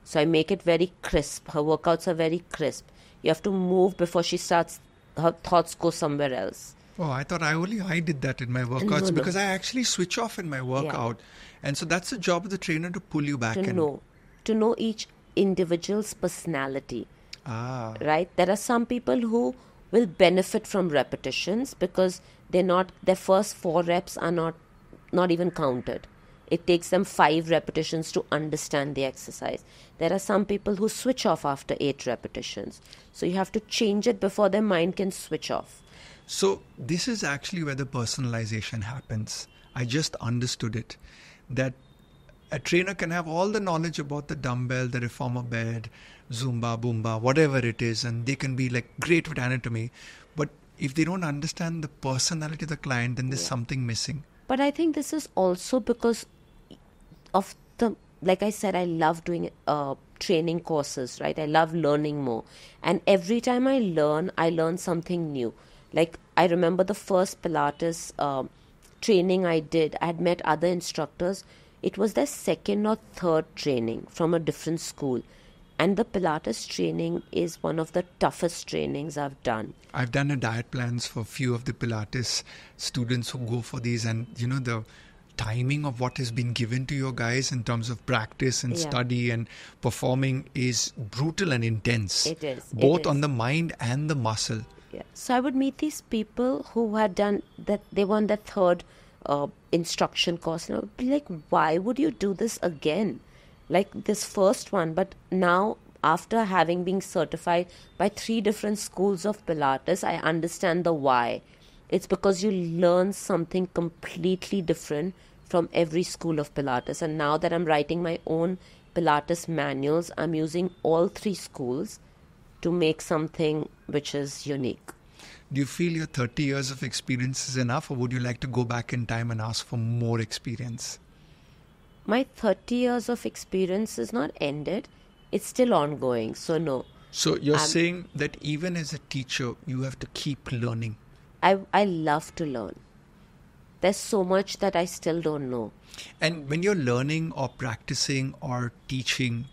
So I make it very crisp. Her workouts are very crisp. You have to move before she starts, her thoughts go somewhere else.
Oh, I thought I did that in my workouts, because I actually switch off in my workout. Yeah. And so that's the job of the trainer, to pull you back.
To know each individual's personality. Right? There are some people who will benefit from repetitions because their first 4 reps are not even counted. It takes them 5 repetitions to understand the exercise. There are some people who switch off after 8 repetitions. So you have to change it before their mind can switch off.
So this is actually where the personalization happens. I just understood it. That a trainer can have all the knowledge about the dumbbell, the reformer bed, Zumba, Boomba, whatever it is, and they can be like great with anatomy. But if they don't understand the personality of the client, then there's something missing.
But I think this is also because of like I said, I love doing training courses, right? I love learning more. And every time I learn something new. Like I remember the first Pilates training I did, I had met other instructors. It was their second or third training from a different school. And the Pilates training is one of the toughest trainings I've done.
I've done a diet plans for a few of the Pilates students who go for these, and the timing of what has been given to your guys in terms of practice and study and performing is brutal and intense.
It is.
Both on the mind and the muscle.
Yeah. So I would meet these people who had done that, they were on their third instruction course, and I would be like, why would you do this again? Like this first one, but now after having been certified by 3 different schools of Pilates, I understand the why. It's because you learn something completely different from every school of Pilates. And now that I'm writing my own Pilates manuals, I'm using all 3 schools to make something which is unique.
Do you feel your 30 years of experience is enough, or would you like to go back in time and ask for more experience?
My 30 years of experience is not ended. It's still ongoing. So no.
So you're saying that even as a teacher, you have to keep learning.
I love to learn. There's so much that I still don't know.
And when you're learning or practicing or teaching,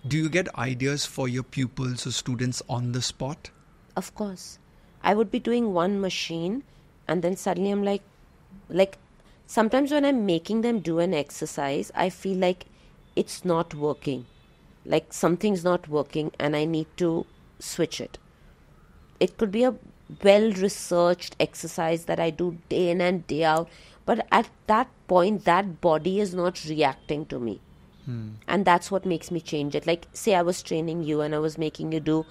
do you get ideas for your pupils or students on the spot?
Of course. I would be doing one machine and then suddenly I'm like sometimes when I'm making them do an exercise, I feel like it's not working. Like something's not working and I need to switch it. It could be a well-researched exercise that I do day in and day out. But at that point, that body is not reacting to me. And that's what makes me change it. Like, say I was training you and I was making you do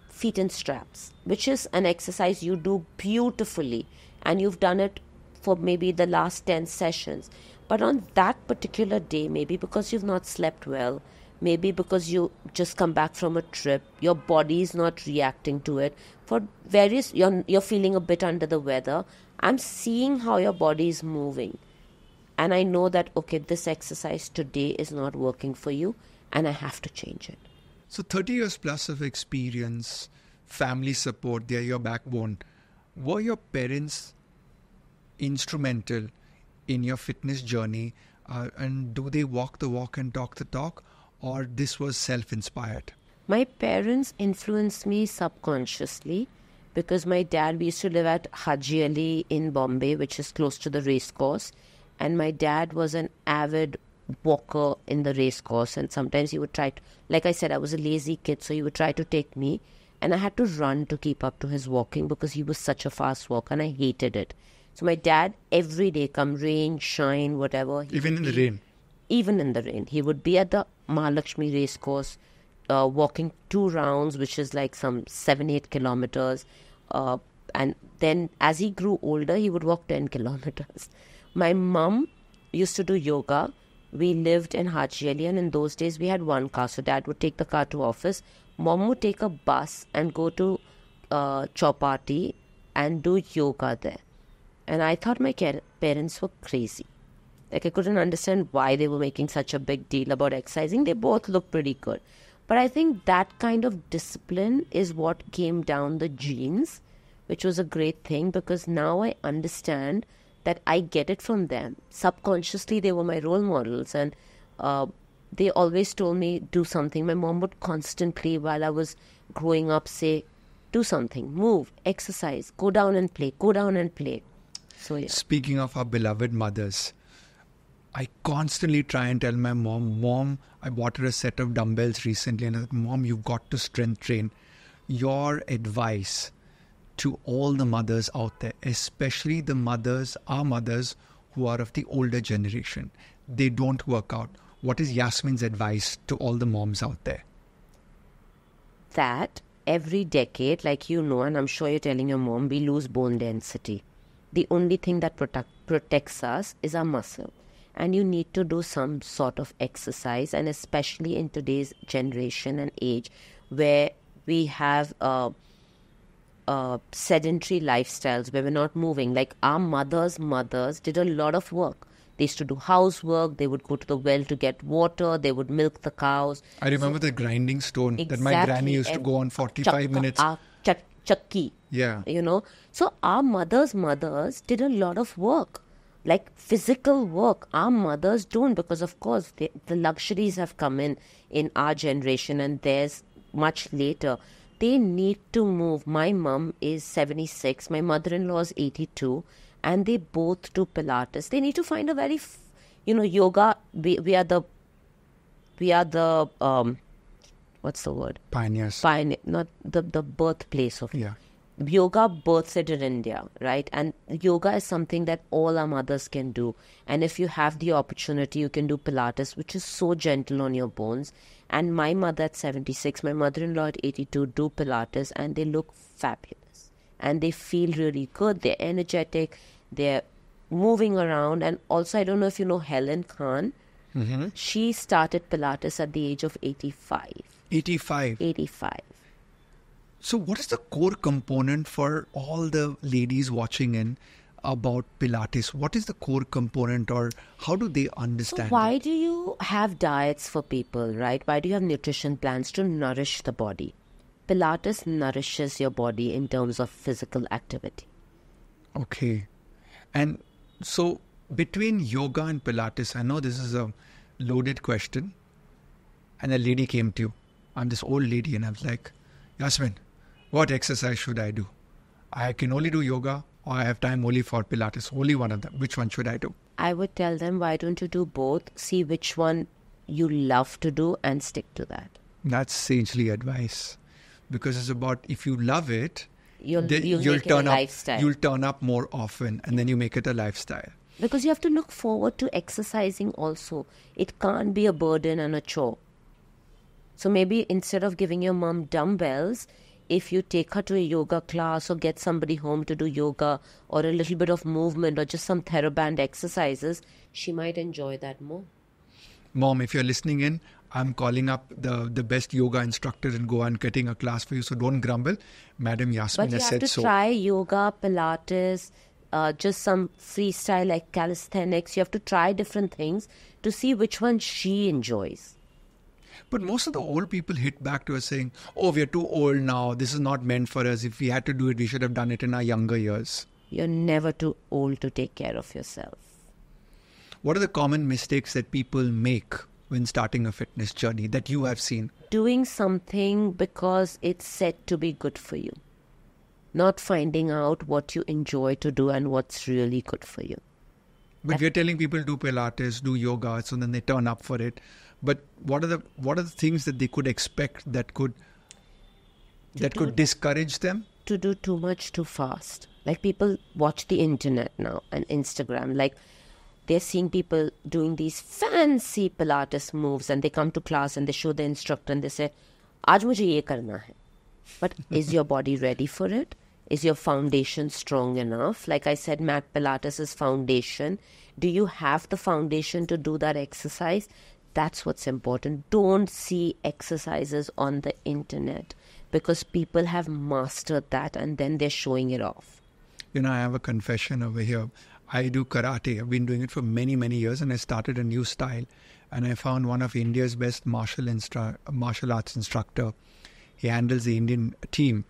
feet in straps, which is an exercise you do beautifully. And you've done it for maybe the last 10 sessions. But on that particular day, maybe because you've not slept well, maybe because you just come back from a trip, your body is not reacting to it. For various, you're feeling a bit under the weather. I'm seeing how your body is moving. And I know that, okay, this exercise today is not working for you and I have to change it.
So 30 years plus of experience, family support, they're your backbone. Were your parents instrumental in your fitness journey? And do they walk the walk and talk the talk? Or this was self-inspired?
My parents influenced me subconsciously because my dad, we used to live at Haji Ali in Bombay, which is close to the race course. And my dad was an avid walker in the race course. And sometimes he would try to, like I said, I was a lazy kid, so he would try to take me. And I had to run to keep up to his walking because he was such a fast walker and I hated it. So my dad, every day, come rain, shine, whatever.
Even in the rain?
Even in the rain. He would be at the Mahalakshmi race course, walking 2 rounds, which is like some 7-8 kilometers. And then as he grew older, he would walk 10 kilometers. My mum used to do yoga. We lived in Haji Ali, and in those days we had one car. So dad would take the car to office. Mom would take a bus and go to Chowpatty and do yoga there. And I thought my parents were crazy. Like I couldn't understand why they were making such a big deal about exercising. They both looked pretty good. But I think that kind of discipline is what came down the genes, which was a great thing because now I understand that I get it from them. Subconsciously, they were my role models and they always told me, do something. My mom would constantly, while I was growing up, say, do something, move, exercise, go down and play, go down and play. So, yeah.
Speaking of our beloved mothers, I constantly try and tell my mom, I bought her a set of dumbbells recently, and I said, Mom, you've got to strength train. Your advice to all the mothers out there, especially the mothers, our mothers who are of the older generation, they don't work out. What is Yasmin's advice to all the moms out there?
That every decade, like you know, and I'm sure you're telling your mom, we lose bone density. The only thing that protects us is our muscle. And you need to do some sort of exercise, and especially in today's generation and age where we have sedentary lifestyles where we're not moving. Like our mothers did a lot of work. They used to do housework. They would go to the well to get water. They would milk the cows.
I remember the grinding stone that my granny used to go on 45 minutes.
Chakki.
Yeah.
You know. So our mothers did a lot of work. Like physical work. Our mothers don't, because of course the luxuries have come in our generation and theirs much later. They need to move. My mum is 76. My mother-in-law is 82. And they both do Pilates. They need to find a very, yoga. We are the what's the word?
Pioneers.
Not the birthplace of.
Yeah.
Yoga births it in India, right? And yoga is something that all our mothers can do. And if you have the opportunity, you can do Pilates, which is so gentle on your bones. And my mother at 76, my mother-in-law at 82 do Pilates, and they look fabulous. And they feel really good. They're energetic. They're moving around. And also, I don't know if you know Helen Khan.
Mm-hmm.
She started Pilates at the age of 85.
85.
85.
So what is the core component for all the ladies watching in about Pilates? What is the core component, or how do they understand
So why do you have diets for people, right? Why do you have nutrition plans to nourish the body? Pilates nourishes your body in terms of physical activity.
Okay. And so between yoga and Pilates, I know this is a loaded question. And a lady came to you. I'm this old lady, and I was like, Yasmin, what exercise should I do? I can only do yoga, or I have time only for Pilates. Only one of them. Which one should I do?
I would tell them, why don't you do both? See which one you love to do and stick to that.
That's sagely advice. Because it's about, if you love it,
You'll
make it a lifestyle. You'll turn up more often, and then you make it a lifestyle.
Because you have to look forward to exercising also. It can't be a burden and a chore. So maybe instead of giving your mom dumbbells, if you take her to a yoga class or get somebody home to do yoga or a little bit of movement or just some TheraBand exercises, she might enjoy that more.
Mom, if you're listening in, I'm calling up the best yoga instructor in Goa and getting a class for you. So don't grumble. Madam Yasmin has said so.
But you have to try yoga, Pilates, just some freestyle like calisthenics. You have to try different things to see which one she enjoys.
But most of the old people hit back to us saying, oh, we're too old now. This is not meant for us. If we had to do it, we should have done it in our younger years.
You're never too old to take care of yourself.
What are the common mistakes that people make when starting a fitness journey that you have seen?
Doing something because it's said to be good for you. Not finding out what you enjoy to do and what's really good for you.
But we're telling people do Pilates, do yoga, so then they turn up for it. But what are the things that they could expect that could discourage them?
To do too much too fast. Like people watch the internet now and Instagram. Like they're seeing people doing these fancy Pilates moves, and they come to class and they show the instructor and they say, "Aaj mujhe ye karna hai." But is your body ready for it? Is your foundation strong enough? Like I said, Mat Pilates is foundation. Do you have the foundation to do that exercise? That's what's important. Don't see exercises on the internet because people have mastered that and then they're showing it off.
You know, I have a confession over here. I do karate. I've been doing it for many, many years, and I started a new style. And I found one of India's best martial arts instructor. He handles the Indian team.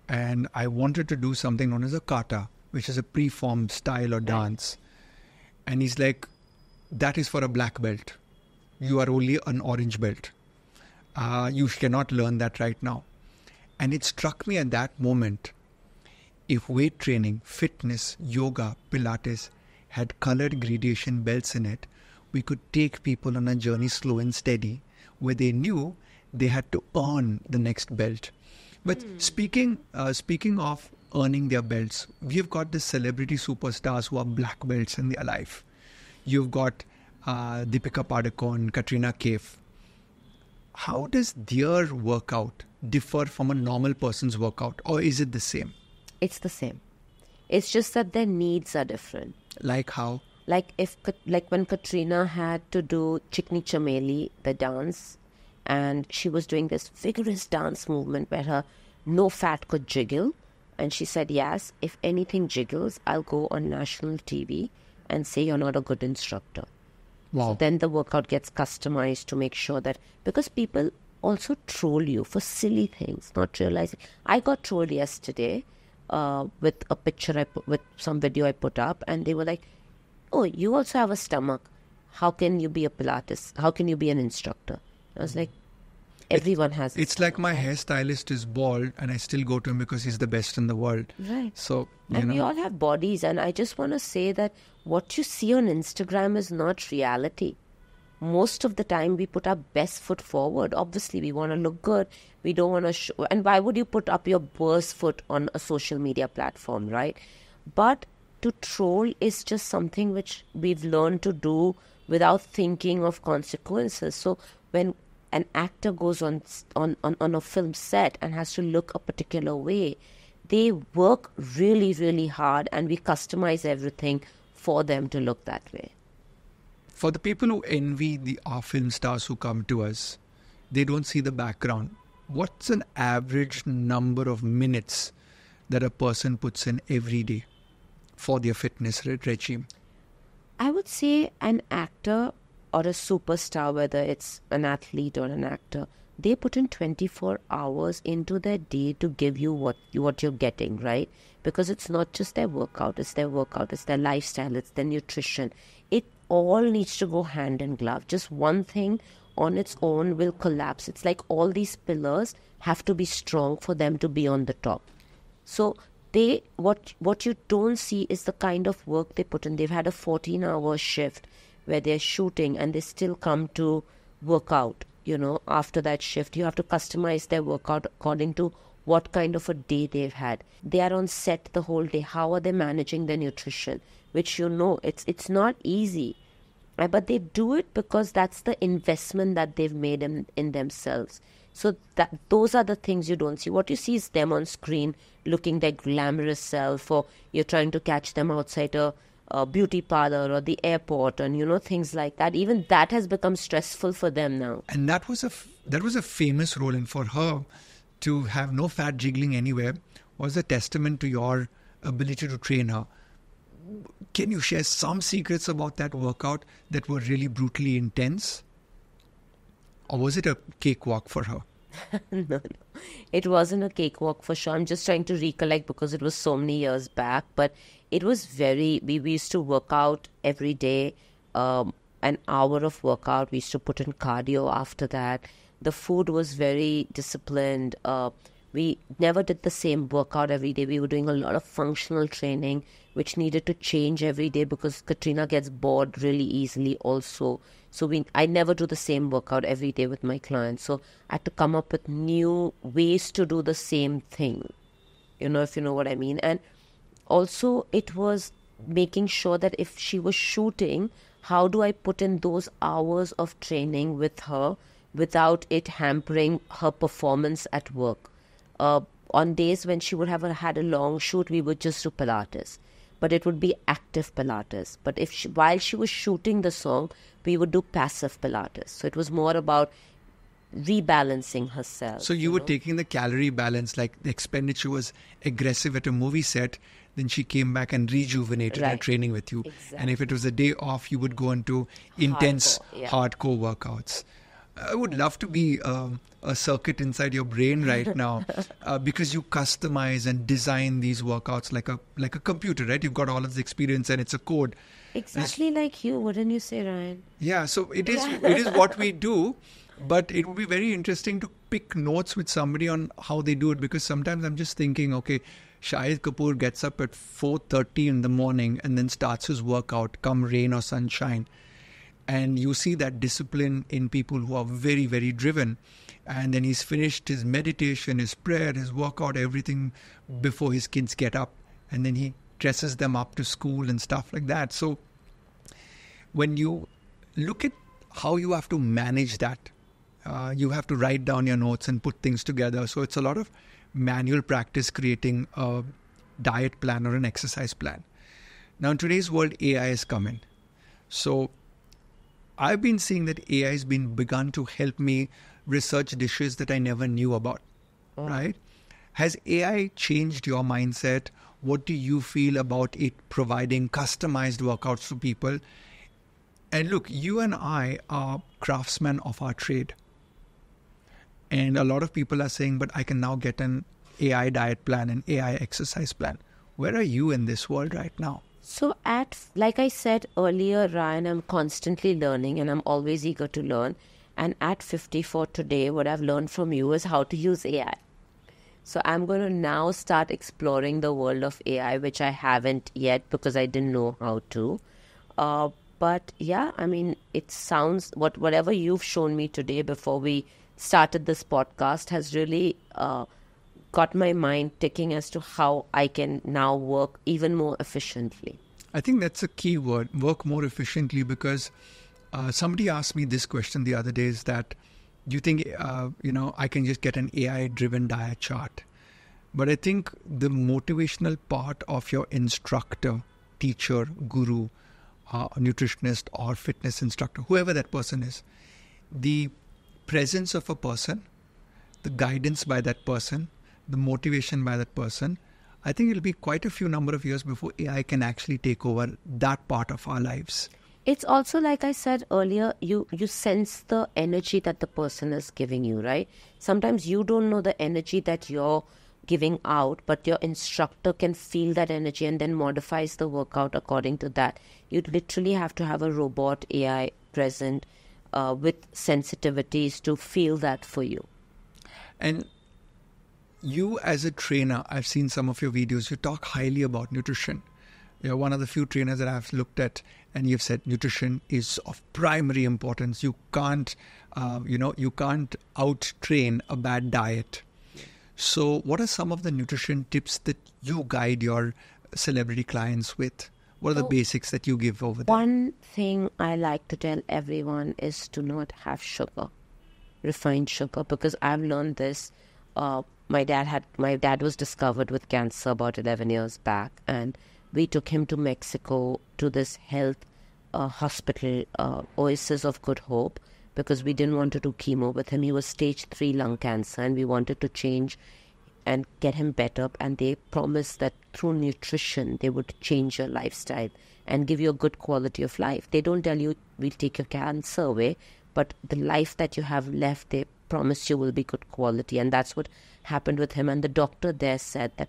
And I wanted to do something known as a kata, which is a pre-formed style or dance. And he's like, that is for a black belt. You are only an orange belt. You cannot learn that right now. And it struck me at that moment, if weight training, fitness, yoga, Pilates had colored gradation belts in it, we could take people on a journey slow and steady, where they knew they had to earn the next belt. But speaking of earning their belts, we've got the celebrity superstars who are black belts in their life. You've got Deepika Padukone, Katrina Kaif. How does their workout differ from a normal person's workout, or is it the same?
It's the same. It's just that their needs are different.
Like how?
Like when Katrina had to do Chikni Chameli, the dance, and she was doing this vigorous dance movement where her no fat could jiggle, and she said, yes, if anything jiggles, I'll go on national TV and say you're not a good instructor.
Wow.
So then the workout gets customized to make sure that, because people also troll you for silly things, not realizing. I got trolled yesterday with a picture with some video I put up, and they were like, oh, you also have a stomach. How can you be a Pilates? How can you be an instructor? I was like, everyone has.
It's like my hairstylist is bald and I still go to him because he's the best in the world.
Right.
So,
and we all have bodies, and I just want to say that what you see on Instagram is not reality. Most of the time we put our best foot forward. Obviously, we want to look good. We don't want to show. And why would you put up your worst foot on a social media platform, right? But to troll is just something which we've learned to do without thinking of consequences. So when an actor goes on a film set and has to look a particular way, they work really, really hard, and we customize everything for them to look that way.
For the people who envy our film stars who come to us, they don't see the background. What's an average number of minutes that a person puts in every day for their fitness regime?
I would say an actor or a superstar, whether it's an athlete or an actor, they put in 24 hours into their day to give you what you're getting, right? Because it's not just their workout, it's their lifestyle, it's their nutrition. It all needs to go hand in glove. Just one thing on its own will collapse. It's like all these pillars have to be strong for them to be on the top. So what you don't see is the kind of work they put in. They've had a 14-hour shift where they're shooting and they still come to work out. After that shift, you have to customize their workout according to what kind of a day they've had. They are on set the whole day. How are they managing their nutrition? Which it's not easy. But they do it because that's the investment that they've made in themselves. So those are the things you don't see. What you see is them on screen looking their glamorous self, or you're trying to catch them outside a beauty parlor or the airport, and things like that. Even that has become stressful for them now.
And that was a famous role, and for her to have no fat jiggling anywhere was a testament to your ability to train her. Can you share some secrets about that workout that were really brutally intense? Or was it a cakewalk for her?
No. It wasn't a cakewalk for sure. I'm just trying to recollect because it was so many years back. But it was we used to work out every day, an hour of workout. We used to put in cardio after that. The food was very disciplined. We never did the same workout every day. We were doing a lot of functional training, which needed to change every day because Katrina gets bored really easily also. So I never do the same workout every day with my clients. So I had to come up with new ways to do the same thing, if you know what I mean. And also it was making sure that if she was shooting, how do I put in those hours of training with her without it hampering her performance at work? On days when she would have had a long shoot, we would just do Pilates. But it would be active Pilates. But while she was shooting the song, we would do passive Pilates. So it was more about rebalancing herself.
So you were taking the calorie balance, like the expenditure was aggressive at a movie set, then she came back and rejuvenated her training with you.
Exactly.
And if it was a day off, you would go into intense, hardcore workouts. I would love to be a circuit inside your brain right now because you customize and design these workouts like a computer, right? You've got all of the experience and it's a code.
Exactly like you, wouldn't you say, Ryan?
Yeah, so it is what we do, but it would be very interesting to pick notes with somebody on how they do it, because sometimes I'm just thinking, okay, Shahid Kapoor gets up at 4:30 in the morning and then starts his workout, come rain or sunshine. And you see that discipline in people who are very, very driven. And then he's finished his meditation, his prayer, his workout, everything before his kids get up. And then he dresses them up to school and stuff like that. So when you look at how you have to manage that, you have to write down your notes and put things together. So it's a lot of manual practice creating a diet plan or an exercise plan. Now, in today's world, AI has come in. So I've been seeing that AI has been begun to help me research dishes that I never knew about, right? Has AI changed your mindset? What do you feel about it providing customized workouts to people? And look, you and I are craftsmen of our trade. And a lot of people are saying, but I can now get an AI diet plan, an AI exercise plan. Where are you in this world right now?
So like I said earlier, Ryan, I'm constantly learning and I'm always eager to learn. And at 54 today, what I've learned from you is how to use AI. So I'm going to now start exploring the world of AI, which I haven't yet because I didn't know how to. But yeah, I mean, it sounds, whatever you've shown me today before we started this podcast has really got my mind ticking as to how I can now work even more efficiently.
I think that's a key word, work more efficiently, because somebody asked me this question the other day, is that, do you think, I can just get an AI-driven diet chart? But I think the motivational part of your instructor, teacher, guru, nutritionist or fitness instructor, whoever that person is, the presence of a person, the guidance by that person, the motivation by that person, I think it'll be quite a few number of years before AI can actually take over that part of our lives.
It's also, like I said earlier, you sense the energy that the person is giving you, right? Sometimes you don't know the energy that you're giving out, but your instructor can feel that energy and then modifies the workout according to that. You literally have to have a robot AI present with sensitivities to feel that for you.
And you as a trainer, I've seen some of your videos, you talk highly about nutrition. You're one of the few trainers that I've looked at, and you've said nutrition is of primary importance. You can't, you can't out-train a bad diet. So what are some of the nutrition tips that you guide your celebrity clients with? What are the basics that you give over there?
One thing I like to tell everyone is to not have sugar, refined sugar, because I've learned this. My dad was discovered with cancer about 11 years back, and we took him to Mexico to this health hospital, Oasis of Good Hope, because we didn't want to do chemo with him. He was stage 3 lung cancer, and we wanted to change and get him better. And they promised that through nutrition, they would change your lifestyle and give you a good quality of life. They don't tell you we'll take your cancer away, but the life that you have left, they promise you will be good quality. And that's what happened with him. And the doctor there said that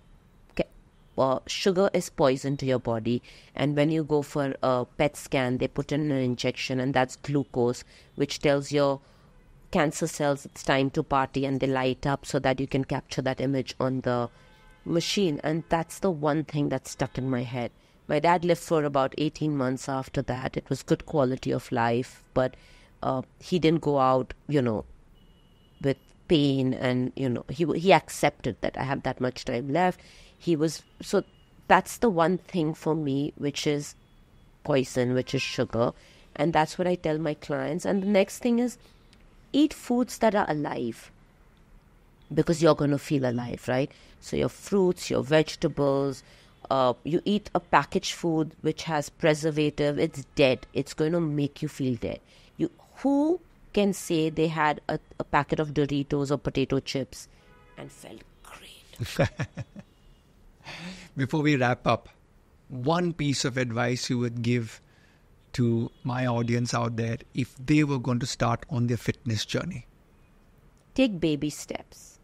sugar is poison to your body, and when you go for a PET scan, they put in an injection, and that's glucose, which tells your cancer cells it's time to party, and they light up so that you can capture that image on the machine. And that's the one thing that stuck in my head. My dad lived for about 18 months after that. It was good quality of life, but he didn't go out, with pain, and he accepted that I have that much time left. So that's the one thing for me which is poison, which is sugar, and that's what I tell my clients. And the next thing is eat foods that are alive, because you're going to feel alive, right? So your fruits, your vegetables, you eat a packaged food which has preservative, it's dead. It's going to make you feel dead. Who can say they had a packet of Doritos or potato chips and felt great?
Before we wrap up, one piece of advice you would give to my audience out there if they were going to start on their fitness journey?
Take baby steps.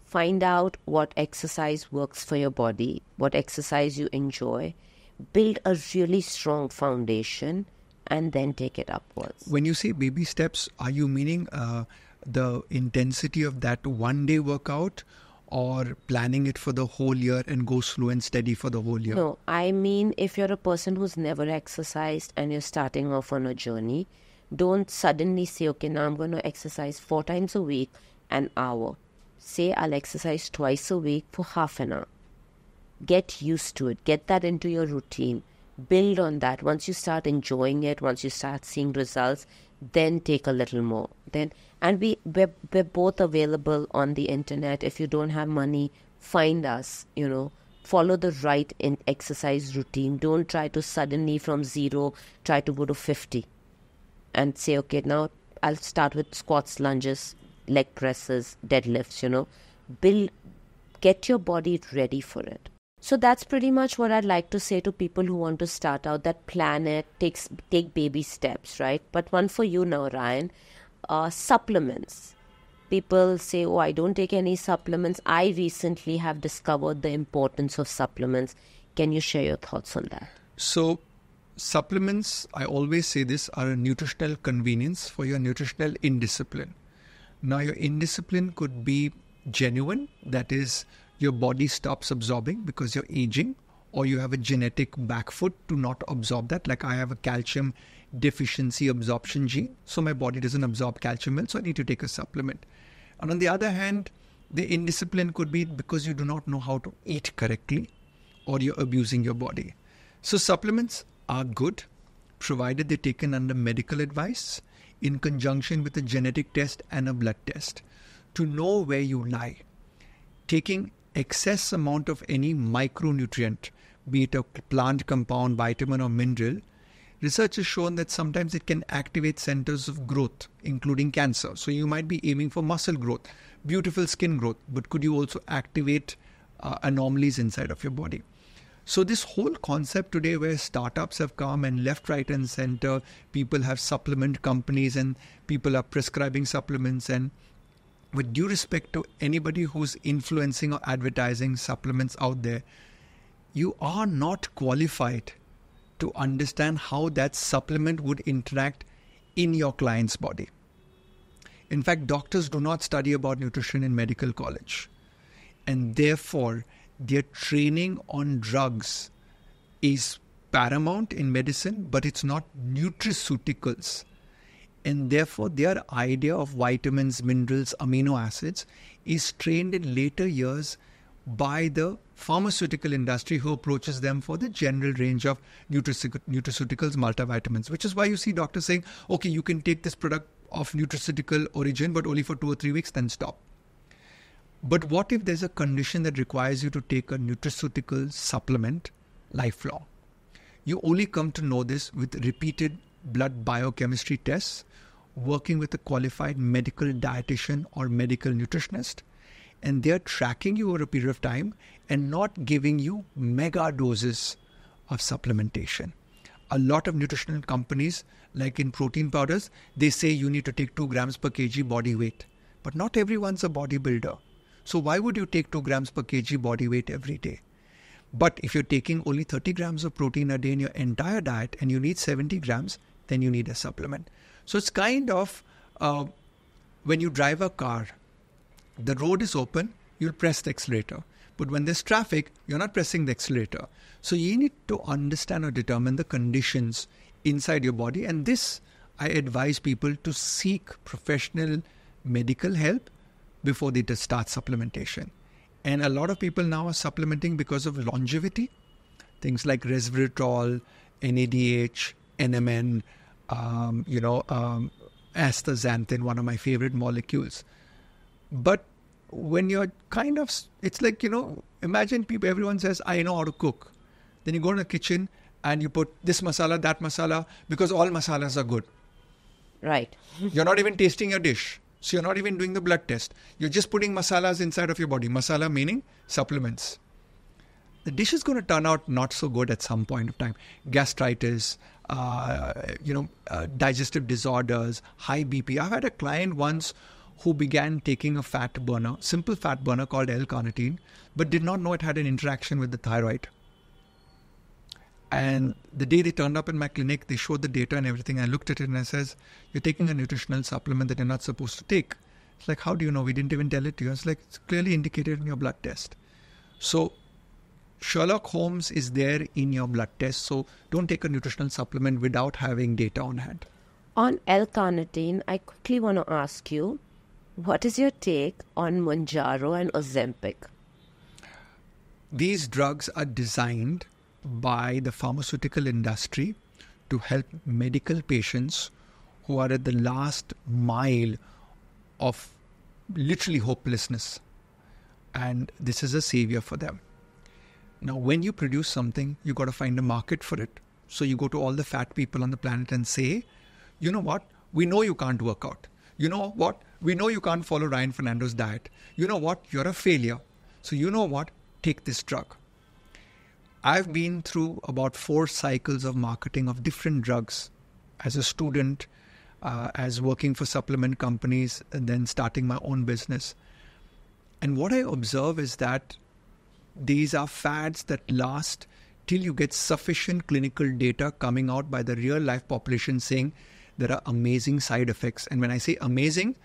Find out what exercise works for your body, what exercise you enjoy. Build a really strong foundation and then take it upwards.
When you say baby steps, are you meaning the intensity of that one-day workout, or planning it for the whole year and go slow and steady for the whole year?
No, I mean, if you're a person who's never exercised and you're starting off on a journey, don't suddenly say, okay, now I'm going to exercise 4 times a week, an hour. Say, I'll exercise twice a week for half an hour. Get used to it. Get that into your routine. Build on that. Once you start enjoying it, once you start seeing results, then take a little more. We're both available on the internet. If you don't have money, find us, follow the right exercise routine. Don't try to suddenly from 0 try to go to 50 and say, okay, now I'll start with squats, lunges, leg presses, deadlifts, get your body ready for it. So that's pretty much what I'd like to say to people who want to start out, that plan it, take baby steps, right? But one for you now, Ryan, supplements. People say, oh, I don't take any supplements. I recently have discovered the importance of supplements. Can you share your thoughts on that?
So supplements, I always say this, are a nutritional convenience for your nutritional indiscipline. Now, your indiscipline could be genuine, that is, your body stops absorbing because you're aging, or you have a genetic back foot to not absorb that. Like I have a calcium deficiency absorption gene, so my body doesn't absorb calcium well, so I need to take a supplement. And on the other hand, the indiscipline could be because you do not know how to eat correctly, or you're abusing your body. So supplements are good, provided they're taken under medical advice in conjunction with a genetic test and a blood test to know where you lie. Taking excess amount of any micronutrient, be it a plant compound, vitamin or mineral, research has shown that sometimes it can activate centers of growth, including cancer. So you might be aiming for muscle growth, beautiful skin growth, but could you also activate anomalies inside of your body? So this whole concept today where startups have come and left, right and center, people have supplement companies and people are prescribing supplements, and with due respect to anybody who's influencing or advertising supplements out there, you are not qualified to understand how that supplement would interact in your client's body. In fact, doctors do not study about nutrition in medical college, and therefore their training on drugs is paramount in medicine, but it's not nutraceuticals. And therefore, their idea of vitamins, minerals, amino acids is trained in later years by the pharmaceutical industry, who approaches them for the general range of nutraceuticals, multivitamins, which is why you see doctors saying, okay, you can take this product of nutraceutical origin, but only for 2 or 3 weeks, then stop. But what if there's a condition that requires you to take a nutraceutical supplement lifelong? You only come to know this with repeated blood biochemistry tests, working with a qualified medical dietitian or medical nutritionist, and they're tracking you over a period of time and not giving you mega doses of supplementation. A lot of nutritional companies, like in protein powders, they say you need to take 2 grams per kg body weight. But not everyone's a bodybuilder. So why would you take 2 grams per kg body weight every day? But if you're taking only 30 grams of protein a day in your entire diet and you need 70 grams, then you need a supplement. So it's kind of when you drive a car, the road is open, you'll press the accelerator. But when there's traffic, you're not pressing the accelerator. So you need to understand or determine the conditions inside your body. And this, I advise people to seek professional medical help before they just start supplementation. And a lot of people now are supplementing because of longevity. Things like resveratrol, NADH, NMN, astaxanthin, one of my favorite molecules. But when you're kind of, it's like, imagine people, everyone says, I know how to cook. Then you go in the kitchen and you put this masala, that masala, because all masalas are good.
Right.
You're not even tasting your dish. So you're not even doing the blood test. You're just putting masalas inside of your body. Masala meaning supplements. The dish is going to turn out not so good at some point of time. Gastritis, digestive disorders, high BP. I've had a client once who began taking a fat burner, simple fat burner called L-carnitine, but did not know it had an interaction with the thyroid. And the day they turned up in my clinic, they showed the data and everything. I looked at it and I says, you're taking a nutritional supplement that you're not supposed to take. It's like, how do you know? We didn't even tell it to you. It's like, it's clearly indicated in your blood test. So Sherlock Holmes is there in your blood test. So don't take a nutritional supplement without having data on hand.
On L-carnitine, I quickly want to ask you, what is your take on Mounjaro and Ozempic?
These drugs are designed by the pharmaceutical industry to help medical patients who are at the last mile of literally hopelessness. And this is a savior for them. Now, when you produce something, you got to find a market for it. So you go to all the fat people on the planet and say, you know what? We know you can't work out. You know what? We know you can't follow Ryan Fernando's diet. You know what? You're a failure. So you know what? Take this drug. I've been through about 4 cycles of marketing of different drugs as a student, as working for supplement companies, and then starting my own business. And what I observe is that these are fads that last till you get sufficient clinical data coming out by the real life population saying there are amazing side effects. And when I say amazing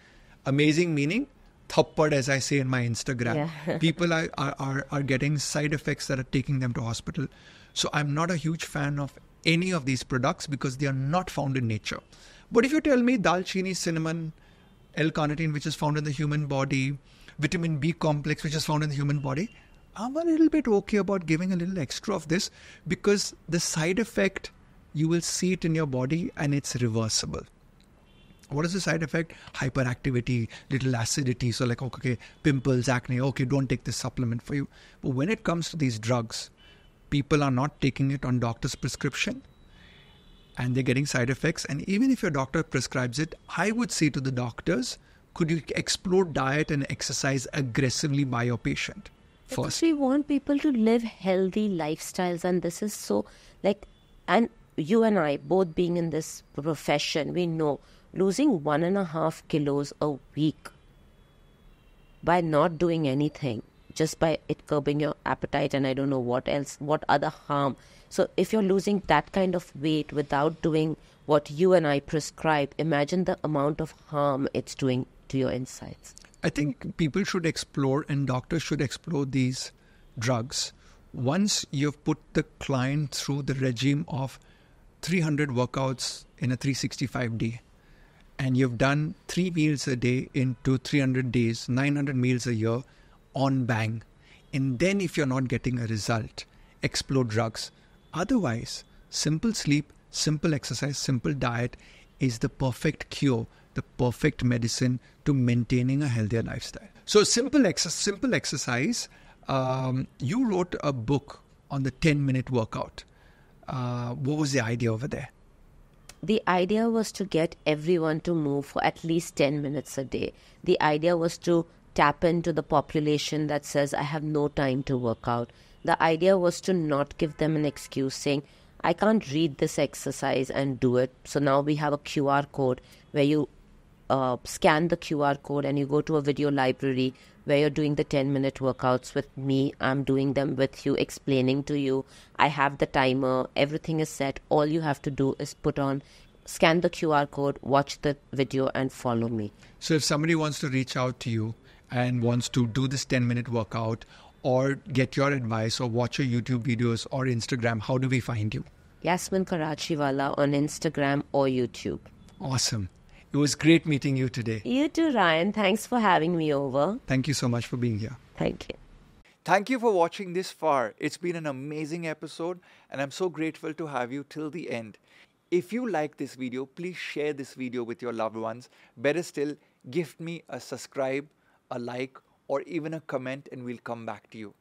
meaning thappad, as I say in my Instagram.
Yeah.
People are getting side effects that are taking them to hospital. So I'm not a huge fan of any of these products because they are not found in nature. But if you tell me dalchini, cinnamon, L-carnitine, which is found in the human body, vitamin B complex, which is found in the human body, I'm a little bit okay about giving a little extra of this because the side effect, you will see it in your body and it's reversible. What is the side effect? Hyperactivity, little acidity. So like, okay, pimples, acne, okay, don't take this supplement for you. But when it comes to these drugs, people are not taking it on doctor's prescription and they're getting side effects. And even if your doctor prescribes it, I would say to the doctors, could you explore diet and exercise aggressively by your patient
Because
first?
we want people to live healthy lifestyles, and this is so like, and you and I both being in this profession, we know losing 1.5 kilos a week by not doing anything, just by it curbing your appetite and I don't know what else, what other harm. So if you're losing that kind of weight without doing what you and I prescribe, imagine the amount of harm it's doing to your insides.
I think people should explore and doctors should explore these drugs once you've put the client through the regime of 300 workouts in a 365 day. And you've done 3 meals a day into 300 days, 900 meals a year on bang. And then if you're not getting a result, explore drugs. Otherwise, simple sleep, simple exercise, simple diet is the perfect cure, the perfect medicine to maintaining a healthier lifestyle. So simple exercise. You wrote a book on the 10-minute workout. What was the idea over there?
The idea was to get everyone to move for at least 10 minutes a day. The idea was to tap into the population that says, I have no time to work out. The idea was to not give them an excuse saying, I can't read this exercise and do it. So now we have a QR code where you scan the QR code and you go to a video library where you're doing the 10-minute workouts with me. I'm doing them with you, explaining to you. I have the timer. Everything is set. All you have to do is scan the QR code, watch the video and follow me.
So if somebody wants to reach out to you and wants to do this 10-minute workout or get your advice or watch your YouTube videos or Instagram, how do we find you?
Yasmin Karachiwala on Instagram or YouTube.
Awesome. It was great meeting you today.
You too, Ryan. Thanks for having me over.
Thank you so much for being here.
Thank you.
Thank you for watching this far. It's been an amazing episode and I'm so grateful to have you till the end. If you like this video, please share this video with your loved ones. Better still, gift me a subscribe, a like, or even a comment and we'll come back to you.